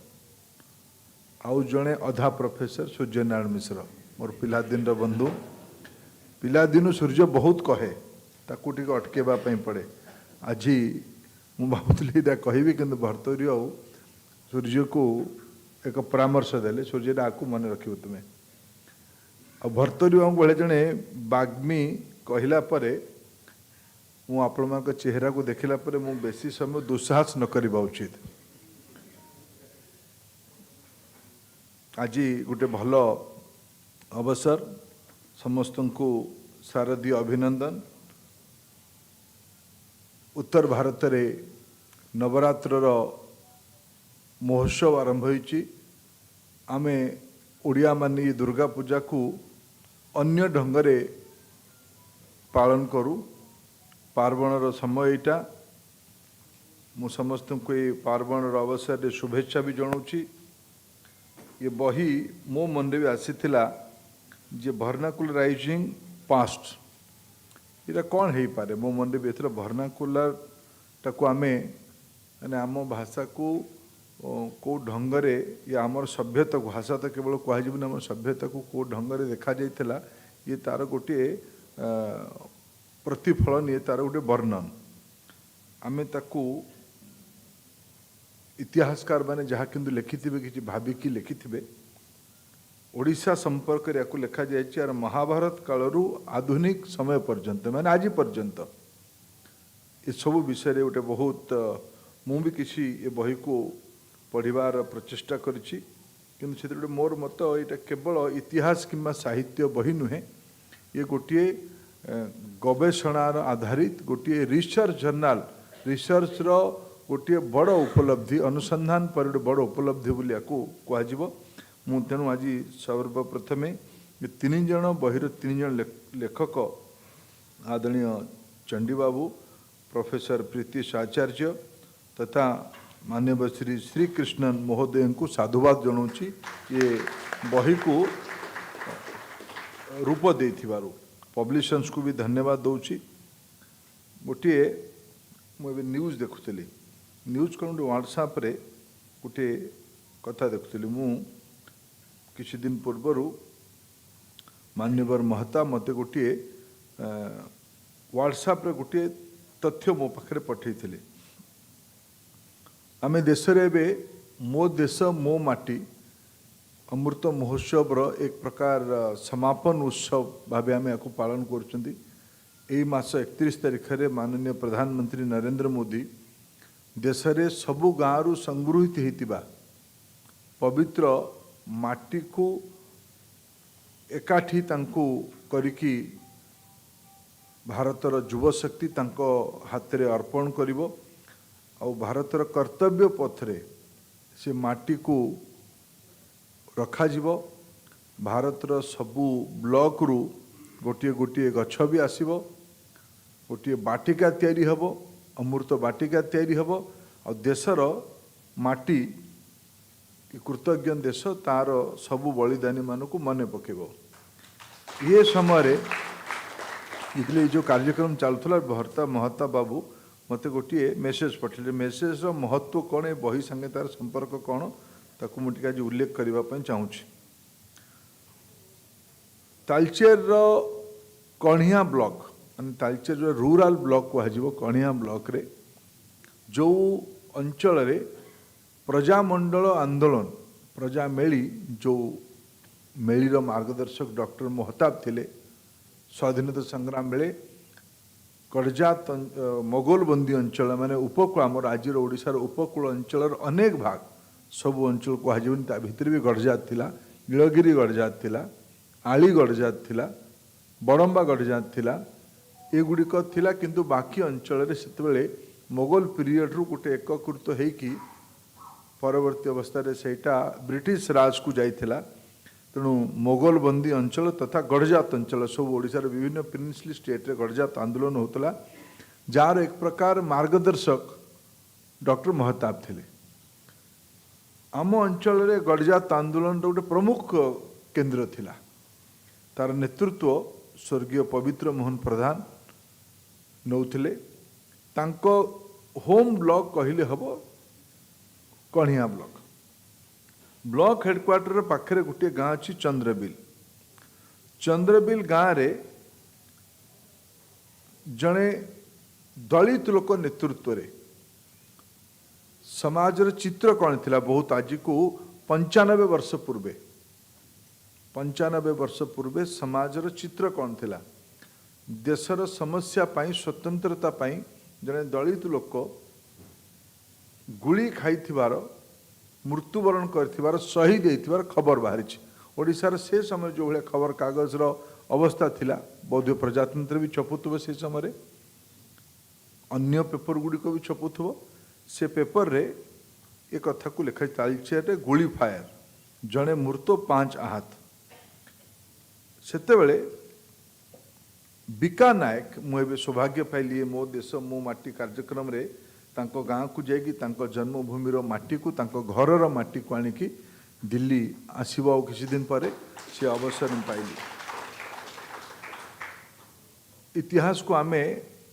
आउ जड़े अधा प्रोफेसर सूर्यनारायण मिश्र मोर पिलादिन बंधु पिलादिन सूर्य बहुत कहे ताकू टिके अटकेबा पई पड़े आज मु भावुली एटा कहबी किंतु भर्तृहरि आउ सूर्य को एक परामर्श देले सूर्य आकु मन रखिबो तुमे आ भर्तृहरि बाबू बेले जने बाग्मी कहला परे मु आपण चेहरा को देखला परे मु बेसी समय दुस्साहस न करबा उचित आज गोटे भल अवसर समस्त को शारदीय अभिनंदन उत्तर भारत रे नवरात्र महोत्सव आरंभ होइछि आमे ओडिया मानी दुर्गा पूजा को अन्य ढंगरे पालन करू पार्वणर समय एटा मु समस्त को ये पार्वणर अवसर रे शुभेच्छा भी जनाऊँगी ये बही मो मन रे भी आसीथिला जे वर्नाकुलराइजिंग पास्ट इरा कौन है पारे मो मन रे भी एथरा वर्नाकुलर टाको आमे माने आम भाषा को को ढंगरे या आमर सभ्यता को भाषा तो केवल कहजिबन आम सभ्यता को ढंगरे देखा जाइथिला ये तार गोटे प्रतिफलन ये तार गोटे वर्णन आमे ताकू इतिहासकार माने जहाँ किंतु लिखिथिबे कि भाविकी लिखिथिबे ओडिशा संपर्क रे याकू लिखा जायछि आर महाभारत कालरू आधुनिक समय पर्यंत माने आज पर्यंत ये सब विषय रे गोटे बहुत मु भी किसी ये बही को पढ़िबार प्रचेष्टा करिछि किंतु से गोटे मोर मत ये केवल इतिहास किंबा साहित्य बही नुहे ये गोटे गवेषणार आधारित गोटे रिसर्च जर्नाल रिसर्च रो गोटे बड़ उपलब्धि अनुसंधान पर गोटे बड़ उपलब्धि बोली याकू कहजिबो मु तेणु आज सर्वप्रथमे ये तीन जन बहिर तीन जन लेखक आदरणीय चंडीबाबू प्रोफेसर प्रीतिश आचार्य तथा माननीय श्री श्रीकृष्णन महोदय को साधुवाद जनाऊँगी ये बही को रूप देथिबारु पब्लिशर्स को भी धन्यवाद दौची गोटे मुझे न्यूज देखुली न्यूज कौन व्हाट्सएप रे गोटे कथा देखुली मु किसी दिन पूर्वर मान्यवर महता मते गोटे व्हाट्सएप रे गोटे तथ्य मो पाखे पठे आमे देश रे बे मो देश मो माटी अमृत महोत्सव रो एक प्रकार समापन उत्सव भाव आम या पालन कर मास 31 तारिख रे माननीय प्रधानमंत्री नरेंद्र मोदी देश रे सबु गाँव संगृहित होता पवित्र माटी को एकाठी तांको करिकी भारतर युवशक्ति तांको हाथ रे अर्पण करिवो आ भारतर कर्तव्य पथ रे से माटी को रखा जीवो भारतर सबु ब्लॉक रु गोटे गोटे गछ भी आसीबो गोटे बाटिका तैयारी हबो अमृत बाटिका तैयारी हबो आ देशर माटी कृतज्ञ देश तार सबु बलिदानी मानकु मने पकेबो ये समय इसलिए जो कार्यक्रम चलुला भर्ता महता बाबू मते गोटे मेसेज पठेले मेसेज महत्व कौन बही संगे तार संपर्क कौन ताकू मुझे आज उल्लेख करने चाहूँगी तालचेर कणिया ब्लॉक मान तालचेर रूराल ब्लॉक कह कणिया ब्लॉक रे जो अंचल रे प्रजामंडल आंदोलन प्रजा मेली जो मेलीर मार्गदर्शक डॉक्टर मोहताब थिले स्वाधीनता संग्राम बेले गड़जात मोगल बंदी अंचल माने उपकूल आम राज्यर ओडिशार उपकूल अंचल अनेक भाग सब अंचल कहजन ता भितर भी गड़जात थिला नीलगिरी गड़जात थिला आली गड़जात थिला बड़म्बा गड़जात थिला एगुड़िक थिला किंतु बाकी अंचल रे सेतबेले मोगल पीरियड रु गोटे एककृत होइकी परवर्ती अवस्था रे सेटा ब्रिटिश राज को जाइथिला तेणु मोगल बंदी अंचल तथा गड़जात अंचल सब ओडिशार विभिन्न प्रिंसली स्टेट रे गड़जात आंदोलन होतला जार एक प्रकार मार्गदर्शक डॉक्टर महताब थिले आम अंचल रे गड़जात आंदोलन गोटे प्रमुख केन्द्र थिला तार नेतृत्व स्वर्गीय पवित्र मोहन प्रधान नौथिले तांको होम ब्लॉक कहले हबो कणिया ब्लॉक ब्लॉक हेडक्वार्टर पाखे गोटे गाँ अच्छी चंद्रबिल गाँव रे जड़े दलित लोक नेतृत्व रे समाजर चित्र कौन थिला बहुत आज को 95 वर्ष पूर्वे 95 वर्ष पूर्वे समाजर चित्र कौन थिला देशर समस्या पाई स्वतंत्रता पाई जड़े दलित लोक गुली खाई मृत्युवरण कर शहीद होइथिबार खबर बाहरी ओडिशार से समय जो भाया खबर कागज अवस्था थिला बौद्ध प्रजातंत्र भी छपुथबो से समय अन्य पेपर गुड़िक भी छपुथबो से पेपर रे एक कथा को लिखा तालचेर गुली फायर जड़े मृत 5 आहत सेतेबेले बिका नायक मुझे सौभाग्य पाइली मो देश मो माटी कार्यक्रम रे तांको गाँ को जाकि तांको जन्मभूमि माटी को तांको घरर माटी को आनिकी दिल्ली आसब आ किसी दिन पर से अवसर पाइली इतिहास को आमे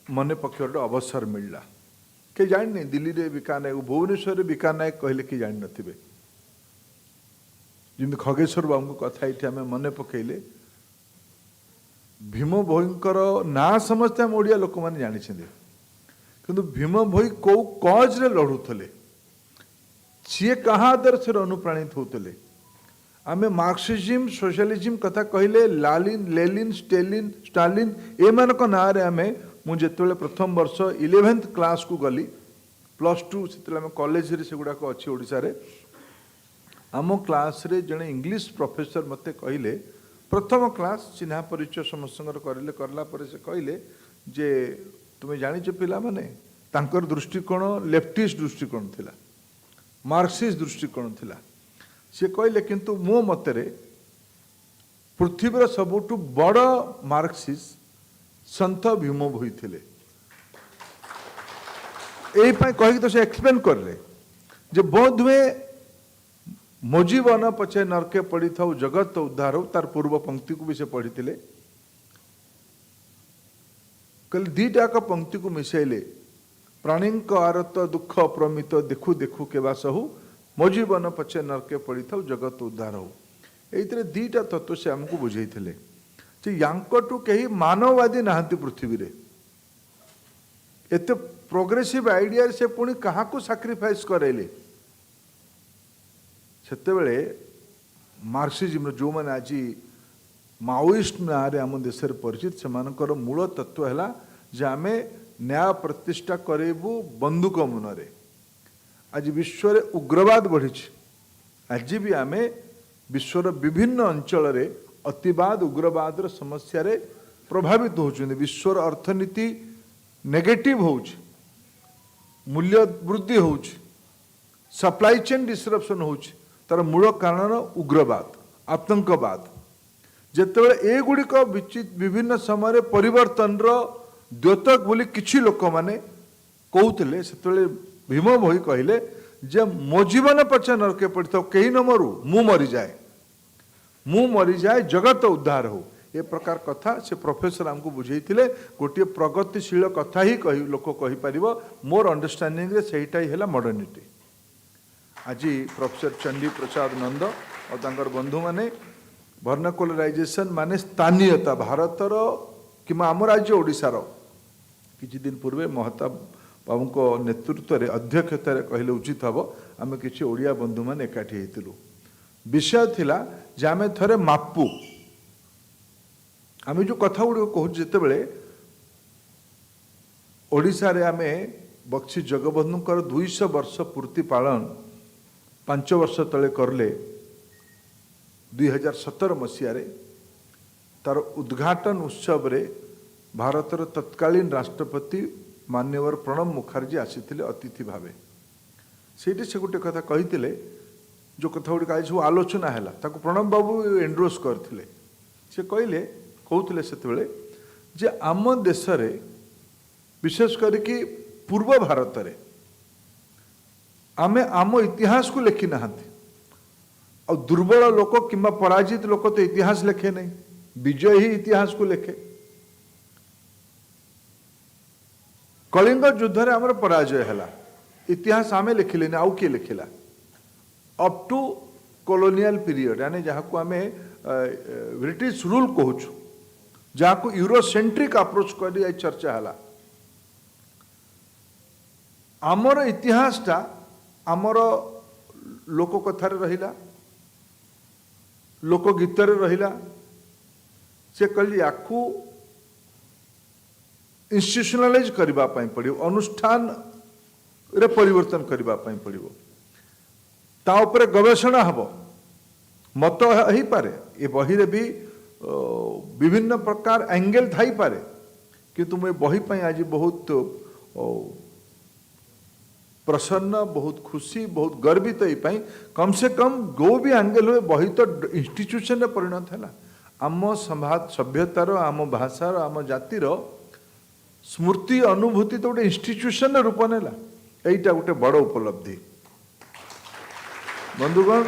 मन पक्ष अवसर मिलला के जानी दिल्ली रे बिका नायक भुवनेश्वर रे बिका नायक कहले कि जान नथिबे जिन खगेश्वर बाबू को कथा ये आम मन पकईले भीम भोईंकर ना समस्ते हम ओडिया लोक मैंने जानी किंतु भीम भोई कौ कज रे लड़ुले सी कहा आदर्श अनुप्राणित होते आमे मार्क्सिज्म सोशलिज्म कथा कहले लालिन लेलिन स्टालिन एमान ना आमे मुझे प्रथम वर्ष 11th क्लास को गली +2 से कॉलेज रे सेगुड़ाक अच्छी ओडिशा रे आम क्लास रे जने इंग्लिश प्रोफेसर मते कहले प्रथम क्लास चिन्हा परिचय समस्त करले करला पर से कहले जे तुम्हें जानिଛ पिला माने तांकर दृष्टिकोण लेफ्टिस्ट दृष्टिकोण थिला मार्क्सिस्ट दृष्टिकोण थिला से कहले किंतु मो मतरे पृथ्वीर सबुठु बड़ मार्क्सिस्ट संत भीम भोई थिले एई पई कहि तो से एक्सप्लेन करले जे बोध में मो जीवन पछे नरके पड़ी था जगत उद्धार हो तार पूर्व पंक्ति को भी से पढ़ी थिले कल दीटाक पंक्ति को मिसेले प्राणी आरत दुख प्रमित देखु देखु के बासहु मो जीवन पछे नरके पड़ी था जगत उद्धार हो ये दीटा तत्व से आमको बुझे यांकटू कहीं मानववादी नहांती पृथ्वी रे एते प्रोग्रेसिव आइडिया से पुणी कहा को सैक्रिफाइस करेले सेतेबेले मार्क्सिज्म जो मैंने आज माओइस्ट ना आम देश परिचित से मूल तत्व है जे आम न्याय प्रतिष्ठा करेबू बंदूक मुनरे आज विश्व रे उग्रवाद बढ़ी आज भी आम विश्वर विभिन्न अंचल रे अतिवाद उग्रवाद समस्या रे प्रभावित होचुंदी विश्वर अर्थनीति नेगेटिव होउछ मूल्य वृद्धि होउछ सप्लाई चेन डिसरप्शन होउछ तार मूल कारण उग्रवाद आतंकवाद जेतेबेले एगुड़िक विभिन्न समय परिवर्तन द्योतक बोली किछि लोक माने कहते से भीम भोई कहले जे मो जीवन पछे नरके पड़ी था कहीं न मरु मु मरी जाए जगत उद्धार हो ए प्रकार कथा से प्रोफेसर आमको बुझे गोटे प्रगतिशील कथा ही लोक कही पारिबो मोर अंडरस्टैंडिंग रे सेहिटा ही हैला मॉडर्निटी आज प्रोफेसर चंडी प्रसाद नंद और तांकर बंधु माने वर्नाकुलराइजेशन माने स्थानीयता भारतर कि आम राज्य ओडिशार किछि दिन पूर्वे महताब बाबू को नेतृत्व रे अध्यक्षतार कहले उचित हम आम किछि ओडिया बंधु माने एकाठी हेतिलु विषय थिला जे आमे थरे मापू आमे जो कथा गुड़ कहूँ जितेबले ओडिशा रे आमे बक्सी जगबंधुकर 200 वर्ष पूर्ति पालन 5 वर्ष तले करले 2017 मसीह तार उद्घाटन उत्सव रे भारतर तत्कालीन राष्ट्रपति मान्यवर प्रणब मुखर्जी आसीथिले अतिथि भावे सेठी से गोटे कथा कहिथिले जो कथा गुड़ी आज सब आलोचना है ताको प्रणब बाबू एंडोर्स करथिले से कहले कहउथिले सेतेबेले जे आम देश रे विशेष करके पूर्व भारत रे आमे आम इतिहास को लिखि नाहंती और दुर्बल लोक किंबा पराजित लोक तो इतिहास लिखे नहीं विजय ही इतिहास को लिखे कलिंग युद्ध रे आमर पराजय हैला इतिहास आमे लिखिले आउ किए लिखिला अप टू कॉलोनियल पीरियड यानी जहाँ को आमे ब्रिटिश रूल कहूँ जहाँ को यूरोसेंट्रिक अप्रोच कर चर्चा है आमर इतिहासटा आमर लोक कथार रहिला लोक गीतर रहिला से कहली याकू इंस्टीट्यूशनलाइज करबा पई पड़ियो अनुष्ठान रे परिवर्तन करबा पई पड़ियो ता ऊपर गवेषणा हबो मत ही पारे ये बही रे भी विभिन्न प्रकार एंगल थाई पारे किंतु मैं बही पई आज बहुत प्रसन्न बहुत खुशी बहुत गर्वित तो ये कम से कम जो भी एंगल हुए बही तो इंस्टीट्यूशन रे परिणत है आम समाज सभ्यतार आम भाषार आम जातिर स्मृति अनुभूति तो गोटे इंस्टीट्यूशन रूप नेला एटा गोटे बड़ उपलब्धि बंधुगण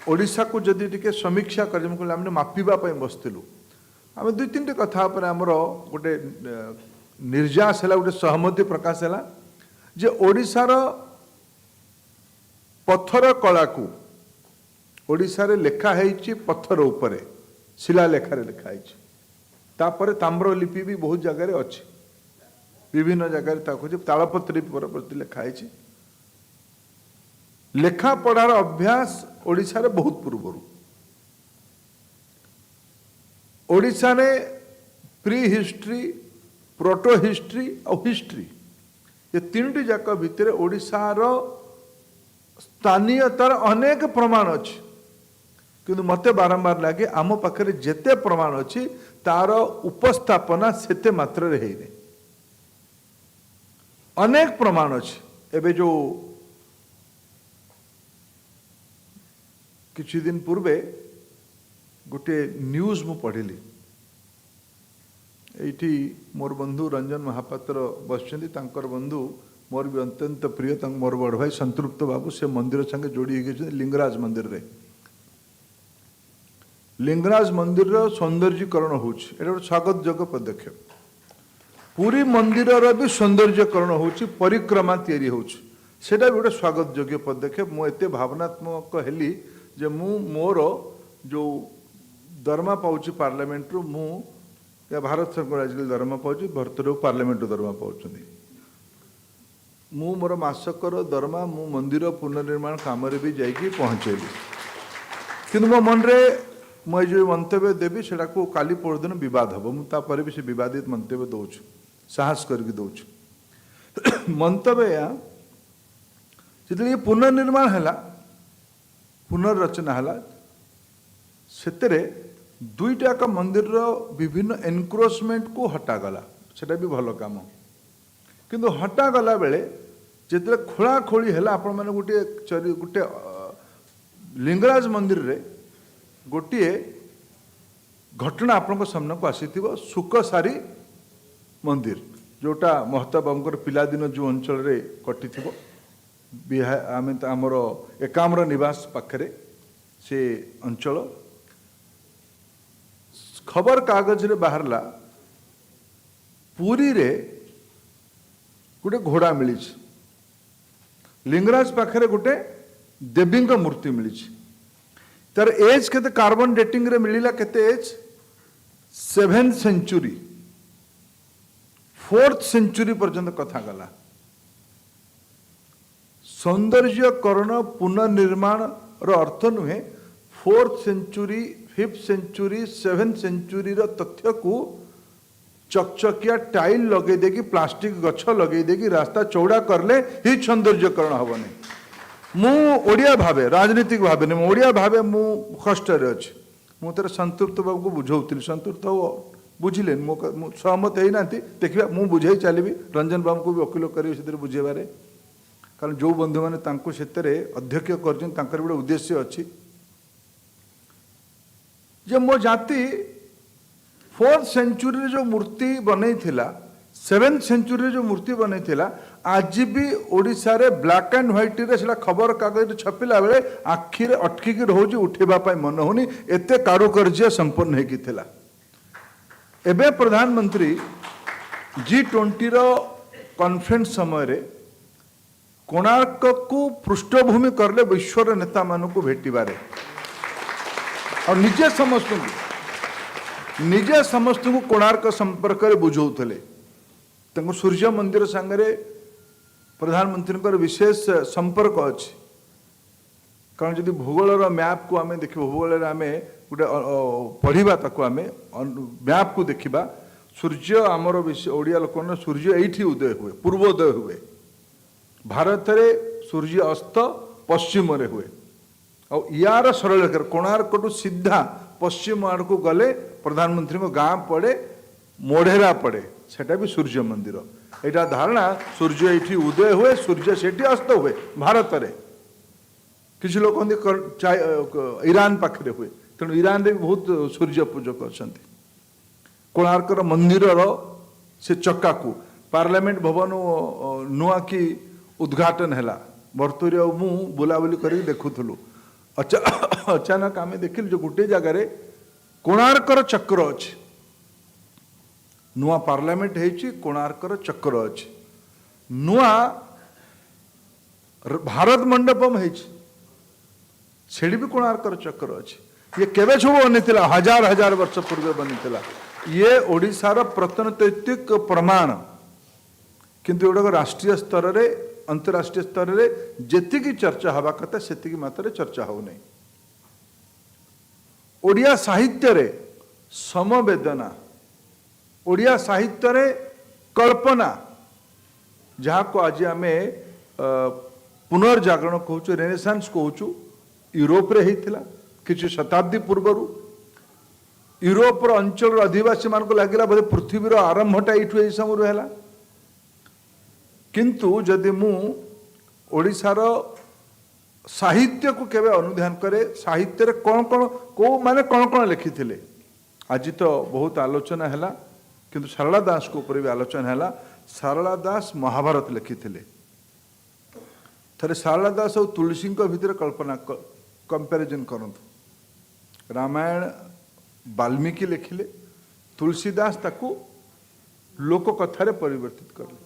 ओडिशा को जदि टिके समीक्षा कर मापिबा पई बसथिलु आम दुई तीन कथा पर आमर गोटे निर्यास है गोटे सहमति प्रकाश है जे ओडिशार पत्थर कला को ओडिशा रे लेखा है पत्थर उपरे शिला लेखार लिखा है ताम्रलिपि भी बहुत जगह अच्छी विभिन्न जगह तालपत्री पर लिखा है लेखा पढ़ार अभ्यास ओडिशा रे बहुत पूर्व ओडिशा रे प्री हिस्ट्री प्रोटो हिस्ट्री और हिस्ट्री ये तीनटी जाक भितर ओडिशार स्थानीयतार अनेक प्रमाण अच्छी किंतु मते बारंबार लगे आम पाखे जेते प्रमाण अच्छी तार उपस्थापना सेते मात्र रे हेने अनेक प्रमाण अच्छी एबे जो किछि दिन पूर्वे गोटे न्यूज मु पढ़िली एठी मोर बंधु रंजन महापात्र बसचंदी तांकर बंधु मोर भी अत्यंत प्रिय तंग मोर बड़ भाई संतृप्त बाबू से मंदिर संगे जोड़ी गए लिंगराज मंदिर रे लिंगराज मंदिर सौंदर्यकरण होछि एटा गोटे स्वागत योग्य पदक्षेप पूरी मंदिर भी सौंदर्यकरण होछि परिक्रमा तैयारी होछि सेटा भी गोटे स्वागत योग्य पदक्षेप मु एते भावनात्मक हेली जे मु मोर जो दरमा पाउछि पार्लियामेंट रु मु या भारत सरकार आजकल दरमा पाउछि भरतर पार्लियामेंट दरमा पाउछन्ती मु मोर मासकर दरमा मु मंदिर पुनर्निर्माण काम रे भी जाइकी पहुँचेली किंतु मो मन रे मैं जो मंतव्य देवी सेटा को काली परदिन विवाद हम मुझे भी से विवादित मंतव्य दौच साहस करके दौच मंतव्य जो पुनर्निर्माण है पुनर्रचना है से दुईटाक मंदिर विभिन्न एनक्रोचमेंट को हटागला सेटा भी भल काम किंतु हटागला बेले जिते खोला खोली है आपण मैंने गोटे गोटे लिंगराज मंदिर रे गोटे घटना आपण सामना को आसी सुकसारी मंदिर जोटा महताब बाबूर पिलादिन जो अंचल रे कटि आम आमर एकाम्र निवास पाखरे से अंचल खबर कागज रे बाहरला पुरी रे गोटे घोड़ा मिली लिंगराज पाखरे गोटे देवी मूर्ति मिली तार एज के कार्बन डेटिंग रे मिलिला केते as 7th century 4th century पर्यंत कथा गला सौंदर्यकरण पुनर्निर्माण रो अर्थ नुहे 4th century 5th century 7th century रो तथ्य को चकचकिया टाइल लगे देगी प्लास्टिक गछ लगे देगी रास्ता चौड़ा करले ही सौंदर्यकरण हबने मु ओडिया भावे राजनीतिक भावे नहीं ओडिया भावे मु कष्ट रे अछि मु तर संतृप्त बाबू को बुझौतिल संतृप्त बुझिले मु सहमत है ना देखिबा मु बुझाई चलिबी रंजन बाबू को भी वकील करिवे सेतिर बुझेबारे कारण जो बंधु माने तांको सेतरे अध्यक्ष करजन तांकर बडे उद्देश्य अछि जे मो जाति 4th सेंचुरी जो मूर्ति बनै थिला 7th सेंचुरी जो मूर्ति बनै थिला आज भी ओडिशा रे ब्लैक एंड व्हाइट रे सेला खबर कागज छपिला बेले आखि रे अटकी के रहउजी उठेबा पाई मन होनी एते कारुकार्य संपन्न हे की थिला एबे प्रधानमंत्री G20 रो कॉन्फ्रेंस समय रे कोणार्क को पृष्ठभूमि करले विश्वर नेता मानू को भेटिबारे और निजे समस्त निजे समस्त को कोणार्क संपर्क में बुझाऊले सूर्य मंदिर सांगे प्रधानमंत्री विशेष संपर्क अच्छी कारण जदि भूगोलर मैप को आम देख भूगोल आम गोटे पढ़ा ताको आम मैप को देखा सूर्य आमर ओडिया लोक सूर्य ये उदय हुए पूर्वोदय हुए भारत में सूर्य अस्त पश्चिम रे हुए आ यार सरल रेखा कोणार्क टू सीधा पश्चिम आड़ को गले प्रधानमंत्री को गाँ पड़े मोढ़ेरा पड़े सेटा भी सूर्य मंदिर यहाँ धारणा सूर्य ये उदय हुए सूर्य से अस्त हुए भारत में किसी लोग कहते ईरान पाखे हुए तेणु ईरान रे भी बहुत सूर्य पूजक अच्छा कोणार्कर मंदिर से चक्का को पार्लियामेंट भवन नुआ की उद्घाटन है भर्तूरी मु बुलाबुली कर देखुलु अचानक आम देखिल जो गोटे जगार कोणार्कर चक्र अच्छी नुआ पार्लियामेंट है कोणार्कर चक्र अच्छी नुआ भारत मंडपम है सेठी भी कोणार्कर चक्र अच्छी ये केवे सब बनी हजार हजार वर्ष पूर्व बनी ये ओडिशार प्रत्नतैत्विक प्रमाण किंतु एगुड़ाक राष्ट्रीय स्तर रे अंतर्राष्ट्रीय स्तर रे जेतिकी चर्चा हवा कथा सेतिकी मात्रा चर्चा हो नहीं ओडिया साहित्य रे समवेदना ओडिया साहित्य रे कल्पना जहाँ को आज आम पुनर्जागरण कहूँ रेनेसांस कहूँ यूरोप रे होता किसी शताब्दी पूर्वर यूरोपर अंचल अधिवासी मान लगे बोधे पृथ्वीर आरंभटा ये समय है किंतु जदि मु ओडिशार साहित्य को केवे अनुध्यान करे साहित्य रे कौन कौन को माने कौन लिखी थे आज तो बहुत आलोचना है किंतु सारला दास को ऊपर भी आलोचना है सारला दास महाभारत लिखी थे थे सारला दास और तुलसी भितर कल्पना कंपैरिजन करंतु रामायण वाल्मीकि लिखिले तुलसीदास ताकू लोक कथारे परिवर्तित करले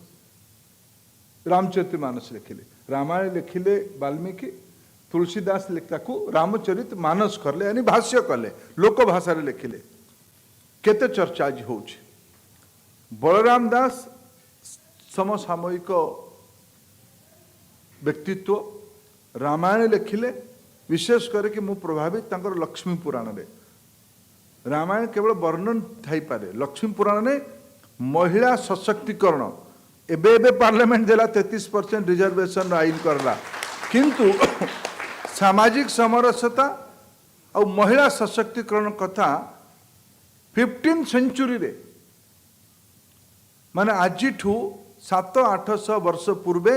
रामचरितमानस लिखिले रामायण लिखिले वाल्मीकि तुलसीदास ताकू रामचरित मानस करले यानी भाष्य कले लोक भाषा रे लिखिले केते चर्चा आज होउछि बलराम दास समसामयिक व्यक्तित्व रामायण लिखिले विशेष करके मु प्रभावित तांकर लक्ष्मी पुराण रे रामायण केवल वर्णन थाई पारे लक्ष्मी पुराण ने महिला सशक्तिकरण एबे एबे पार्लियामेंट देला 33% रिजर्वेशन आईन करला किंतु सामाजिक समरसता और महिला सशक्तिकरण कथा 15 सेंचुरी रे माने आज 700-800 वर्ष पूर्वे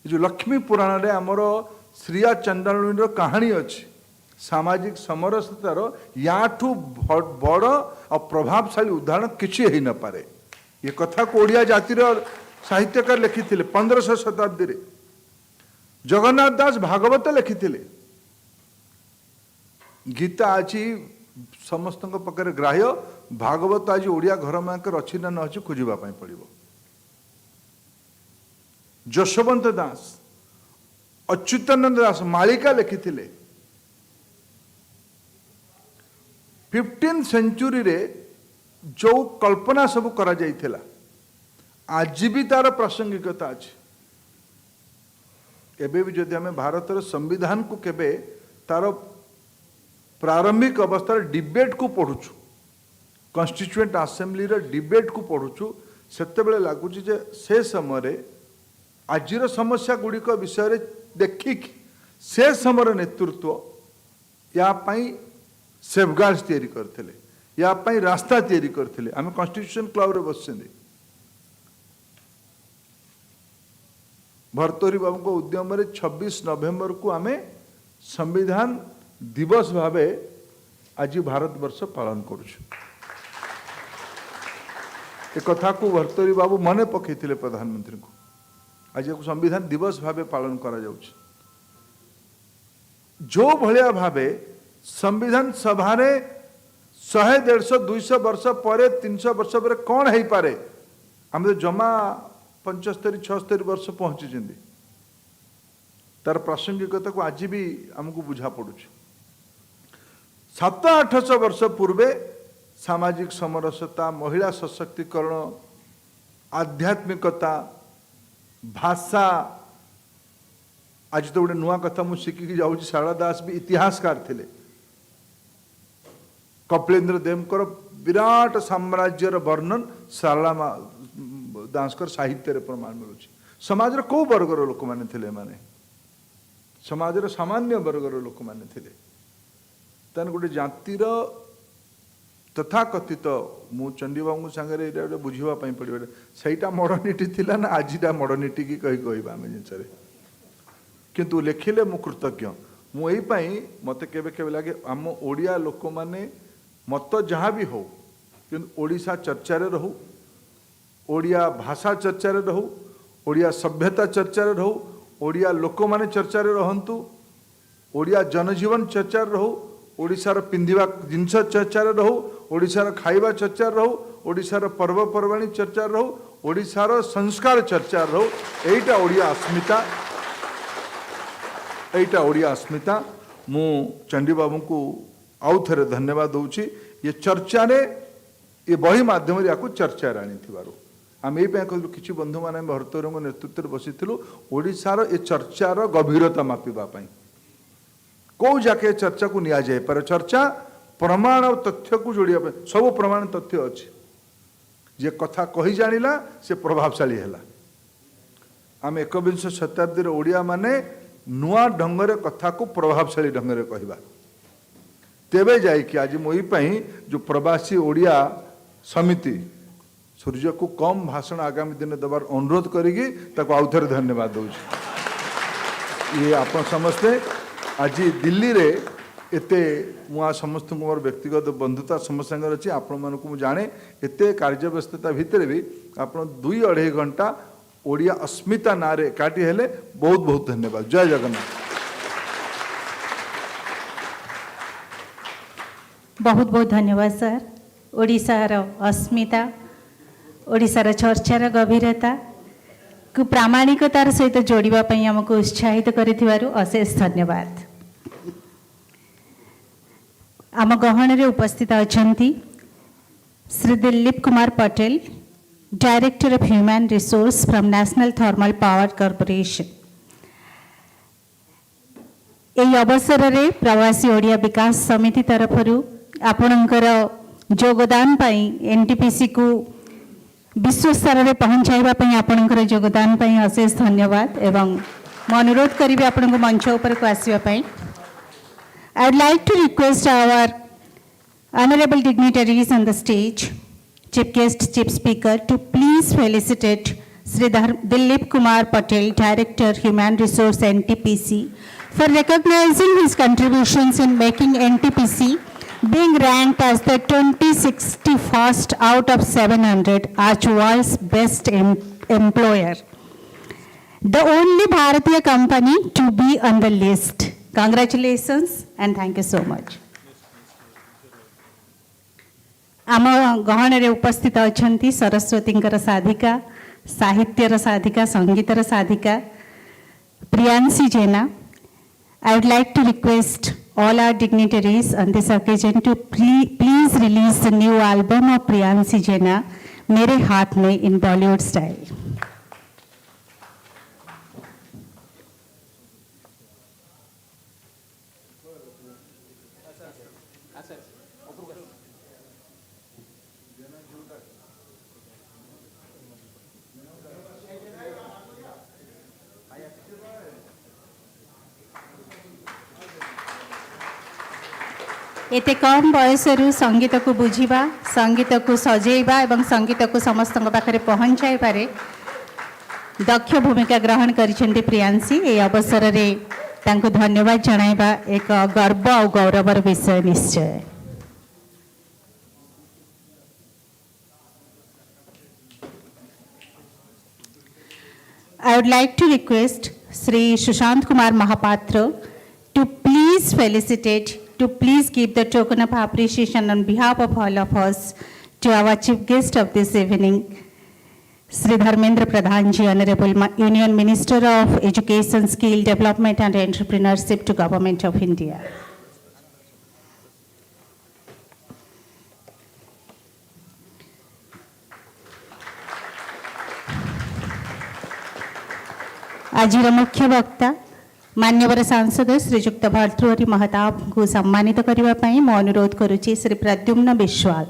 जो लक्ष्मी पुराण रे हमर श्रिया चंडालिनी कहानी अच्छी सामाजिक समरसतार याठू बड़ और प्रभावशाली उदाहरण किसी हो न पारे ये कथा को ओडिया जातिर साहित्यकार लिखी 1500 शताब्दी रे जगन्नाथ दास भागवत लिखी गीता आज समस्त पाखे ग्राह्य भागवत आज ओडिया घर मानक अच्छी ना न अच्छी खोजापी पड़ो यशवंत दास अच्युतानंद दास मालिका लिखी 15 सेंचुरी रे जो कल्पना सब करा जाइथिला आज भी तार प्रासंगिकता अच्छी एबे भी जदि हमें भारतर संविधान को केबे तार प्रारंभिक अवस्था डिबेट को पढ़ुछु कॉन्स्टिट्यूएंट असेंबली रे डिबेट को पढ़ुछु सेते बेले लागुची जे से समय आजिर समस्या गुड़िक विषय रे देखिक से समय नेतृत्व या पाई सेफगार्ड्स तैयारी करते या पाई रास्ता तैयारी करते आम कॉन्स्टिट्यूशन क्लब रे बस भर्तूरी बाबू को उद्यम रे 26 नवेम्बर को आम संविधान दिवस भावे आज भारत वर्ष पालन करुछु ए कथा को भर्तूरी बाबू मने पकईथिले प्रधानमंत्री को आज संविधान दिवस भावे पालन करा जाउछि जो भलिया भावे संविधान सभा 100, 150, 200 वर्ष पर 300 वर्ष पर कौन है पारे आम तो जमा 75, 76 वर्ष पहुंची तार प्रासंगिकता को आज भी आमको बुझा पड़ुछ 700-800 वर्ष पूर्वे सामाजिक समरसता महिला सशक्तिकरण आध्यात्मिकता भाषा आज तो गोटे नुआ कथा मुझे शिखिकी जाऊँ शारदा दास भी इतिहासकार थे कपिलेन्द्र देवकर विराट साम्राज्यर वर्णन शारदा दासकर साहित्य प्रमाण मिलूँ समाज कौ वर्गर लोक मैंने थे माने समाज सामान्य वर्गर लोक मैंने थे तेन गोटे जातिर तथा कथित मु चंडीबाबू सागर बुझापी पड़े सहीटा मॉडर्निटी थिला ना आजिटा मॉडर्निटी की कही कह आम जिनस किंतु लिखिले मु कृतज्ञ मुई मत के लगे आम ओडिया लोक मैंने मत जहाँ भी हो किंतु ओडिशा चर्चा रहू ओडिया भाषा चर्चा रहू ओडिया सभ्यता चर्चा रहू ओडिया लोक मैंने चर्चा रहंतु ओडिया जनजीवन चर्चा रहू ओडिशार पिंधिबा जिनस चर्चा रहू ओडिशार खाइबा चर्चा रहू ओडिशार पर्वपर्वाणी चर्चा रहू ओडिशार संस्कार चर्चा रहू एटा ओडिया अस्मिता एटा ओडिया अस्मिता मु चंडी बाबू को आउ थे धन्यवाद दूची ये चर्चा रे ये बही माध्यम या चर्चा आनी आम यही कहलु कि बंधु मैंने भरतौर नेतृत्व में बसीलु ओडिशार ये चर्चार गभीरता मापिबापी कौ जाके चर्चा को निया जाए पर चर्चा प्रमाण और तथ्य को जोड़िया सब प्रमाण तथ्य अच्छे जे कथा कही जानिला से प्रभावशाली है आम 21 शताब्दी ओडिया माने नुआ ढंगरे कथा को प्रभावशाली ढंगरे कहवा तेबे जाए कि आज मोई जो प्रवासी ओडिया समिति सूर्य को कम भाषण आगामी दिन देवार अनुरोध करी आउ थे धन्यवाद दूँ ये आप समस्ते आज दिल्ली रे एते मुआ समस्त मोर व्यक्तिगत बंधुता समस्त संगे अच्छी आपण मानक जाने एते कार्य व्यस्तता भितर भी आप 2-2.5 घंटा ओडिया अस्मिता ना रे काटी हेले बहुत बहुत धन्यवाद जय जगन्नाथ बहुत बहुत धन्यवाद सर ओडिशार अस्मिता ओडिशार चर्चार गभीरता को प्रामाणिकतार सहित जोड़ापी आमको उत्साहित करिथिबारु अशेष धन्यवाद आम गहन रे उपस्थित अछंती Shri Dilip Kumar Patel director of human resource from national thermal power corporation एई अवसर रे प्रवासी ओडिया विकास समिति तरफरु आपणकर योगदान पाई एनटीपीसी को विश्व स्तर में पहुंचाइबा पई आपणकर योगदान पाई अशेष धन्यवाद एवं मैं अनुरोध करी आपण को मंच ऊपर को आसीबा पई I would like to request our honorable dignitaries on the stage, chief guest, chief speaker, to please felicitate Sri Dilip Kumar Patel, Director, Human Resource NTPC, for recognizing his contributions in making NTPC being ranked as the 2061st out of 700 as world's best employer. The only Bharatiya company to be on the list. Congratulations and thank you so much. आम गहन रे उपस्थित अछंती सरस्वतींकर साधिका साहित्यर साधिका संगीतर साधिका प्रियांशी जेना. I would like to request all our dignitaries on this occasion to please release the new album of Priyanshi Jena, मेरे हाथ में, in Bollywood style. एते कम बयसरु संगीत को बुझिबा संगीत को सजेइबा एवं संगीत को समस्त पाखरे पहुंचाई पारे दक्ष भूमिका ग्रहण करिसेंती प्रियांशी ए अवसर रे तांको धन्यवाद जणाइबा एक गर्व और गौरवर विषय निश्चय. I would like to request Sri Sushant Kumar Mahapatra to please felicitate, to please give the token of appreciation on behalf of all of us to our chief guest of this evening, Sri Dharmendra Pradhan ji, Honorable Union Minister of Education, Skill Development and Entrepreneurship to Government of India. आज मुख्य वक्ता मान्यवर सांसद श्रीजुक्त भर्तृहरि महताब को सम्मानित करने पाई मो अनुरोध करुच्ची श्री प्रद्युम्न विश्वाल।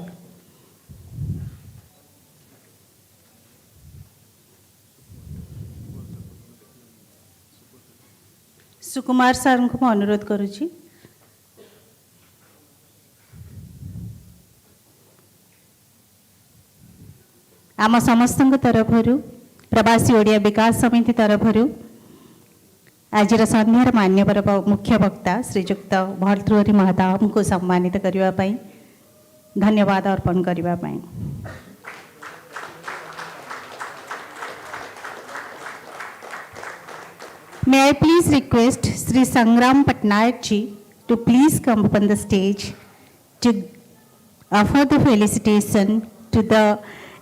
सुकुमार सर को मो अनुरोध करुच्ची। आम समस्त तरफ प्रवासी ओडिया विकास समिति तरफ आज संध्यार मान्यवर मुख्य वक्ता श्रीजुक्त भर्तृहरि महताब को सम्मानित करने धन्यवाद अर्पण करने। May I please request Sri Sangram Patnaik ji to please come upon the stage to offer the felicitation to the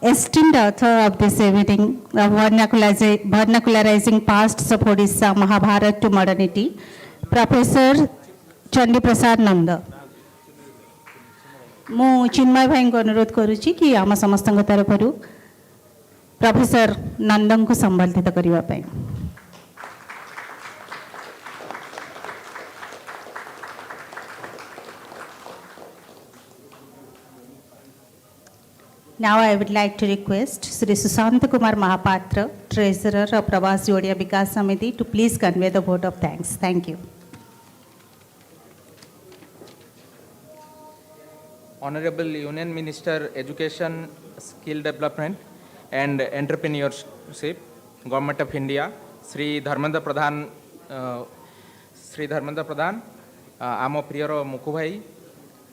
esteemed author of this evening, Vernacularizing Pasts of ODISHA, MAHABHARAT to Modernity, Professor Chandi Prasad Nanda. मु चिन्मय भाई को अनुरोध करुच्ची कि आम समस्त तरफ professor नंदन को संबोधित करने। Now I would like to request Sri Sushant Kumar Mahapatra, Treasurer of Pravasi Odia Vikas Samiti, to please convey the vote of thanks. Thank you. Honorable Union Minister, Education, Skill Development and Entrepreneurship, Government of India, Sri Dharmendra Pradhan, Amo Priyaro Muku Bhai,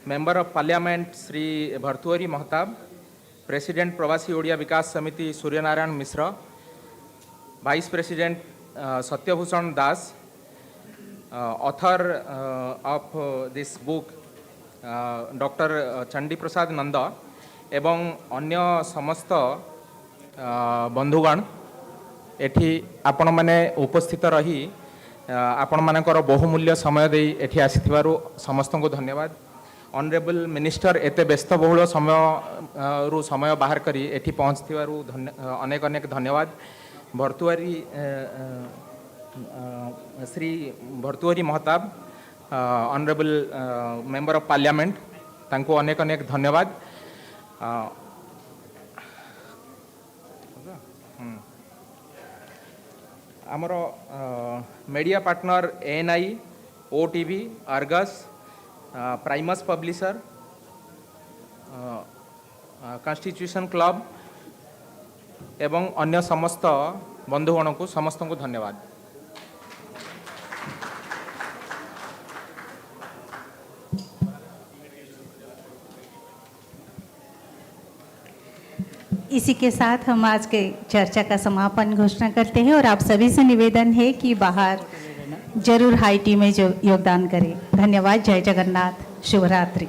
Member of Parliament, Sri Bhartuhari Mahtab, President Pravasi Odia Vikas Samiti Suryanarayan Misra, Vice President Satyabhushan Das, author of this book Dr. Chandi Prasad Nanda, एवं अन्य समस्त बंधुगण एठी आपण माने उपस्थित रही आपण मानकर बहुमूल्य समय दे एठी आसीथिबारु समस्त को धन्यवाद। ऑनरेबल मिनिस्टर एते व्यस्त बहुल समय बाहर करी एठी पहुँचथिबारु अनेक अनेक धन्यवाद। Bhartruhari Shri Bhartruhari Mahtab honourable member of parliament तांको अनेक अनेक धन्यवाद। आमर media partner ANI, OTV, Argus, Primus publisher, constitution club एवं अन्य समस्त बंधुगण को समस्त को धन्यवाद। इसी के साथ हम आज के चर्चा का समापन घोषणा करते हैं और आप सभी से निवेदन है कि बाहर जरूर हाई टी में जो योगदान करें। धन्यवाद। जय जगन्नाथ। शुभ रात्रि।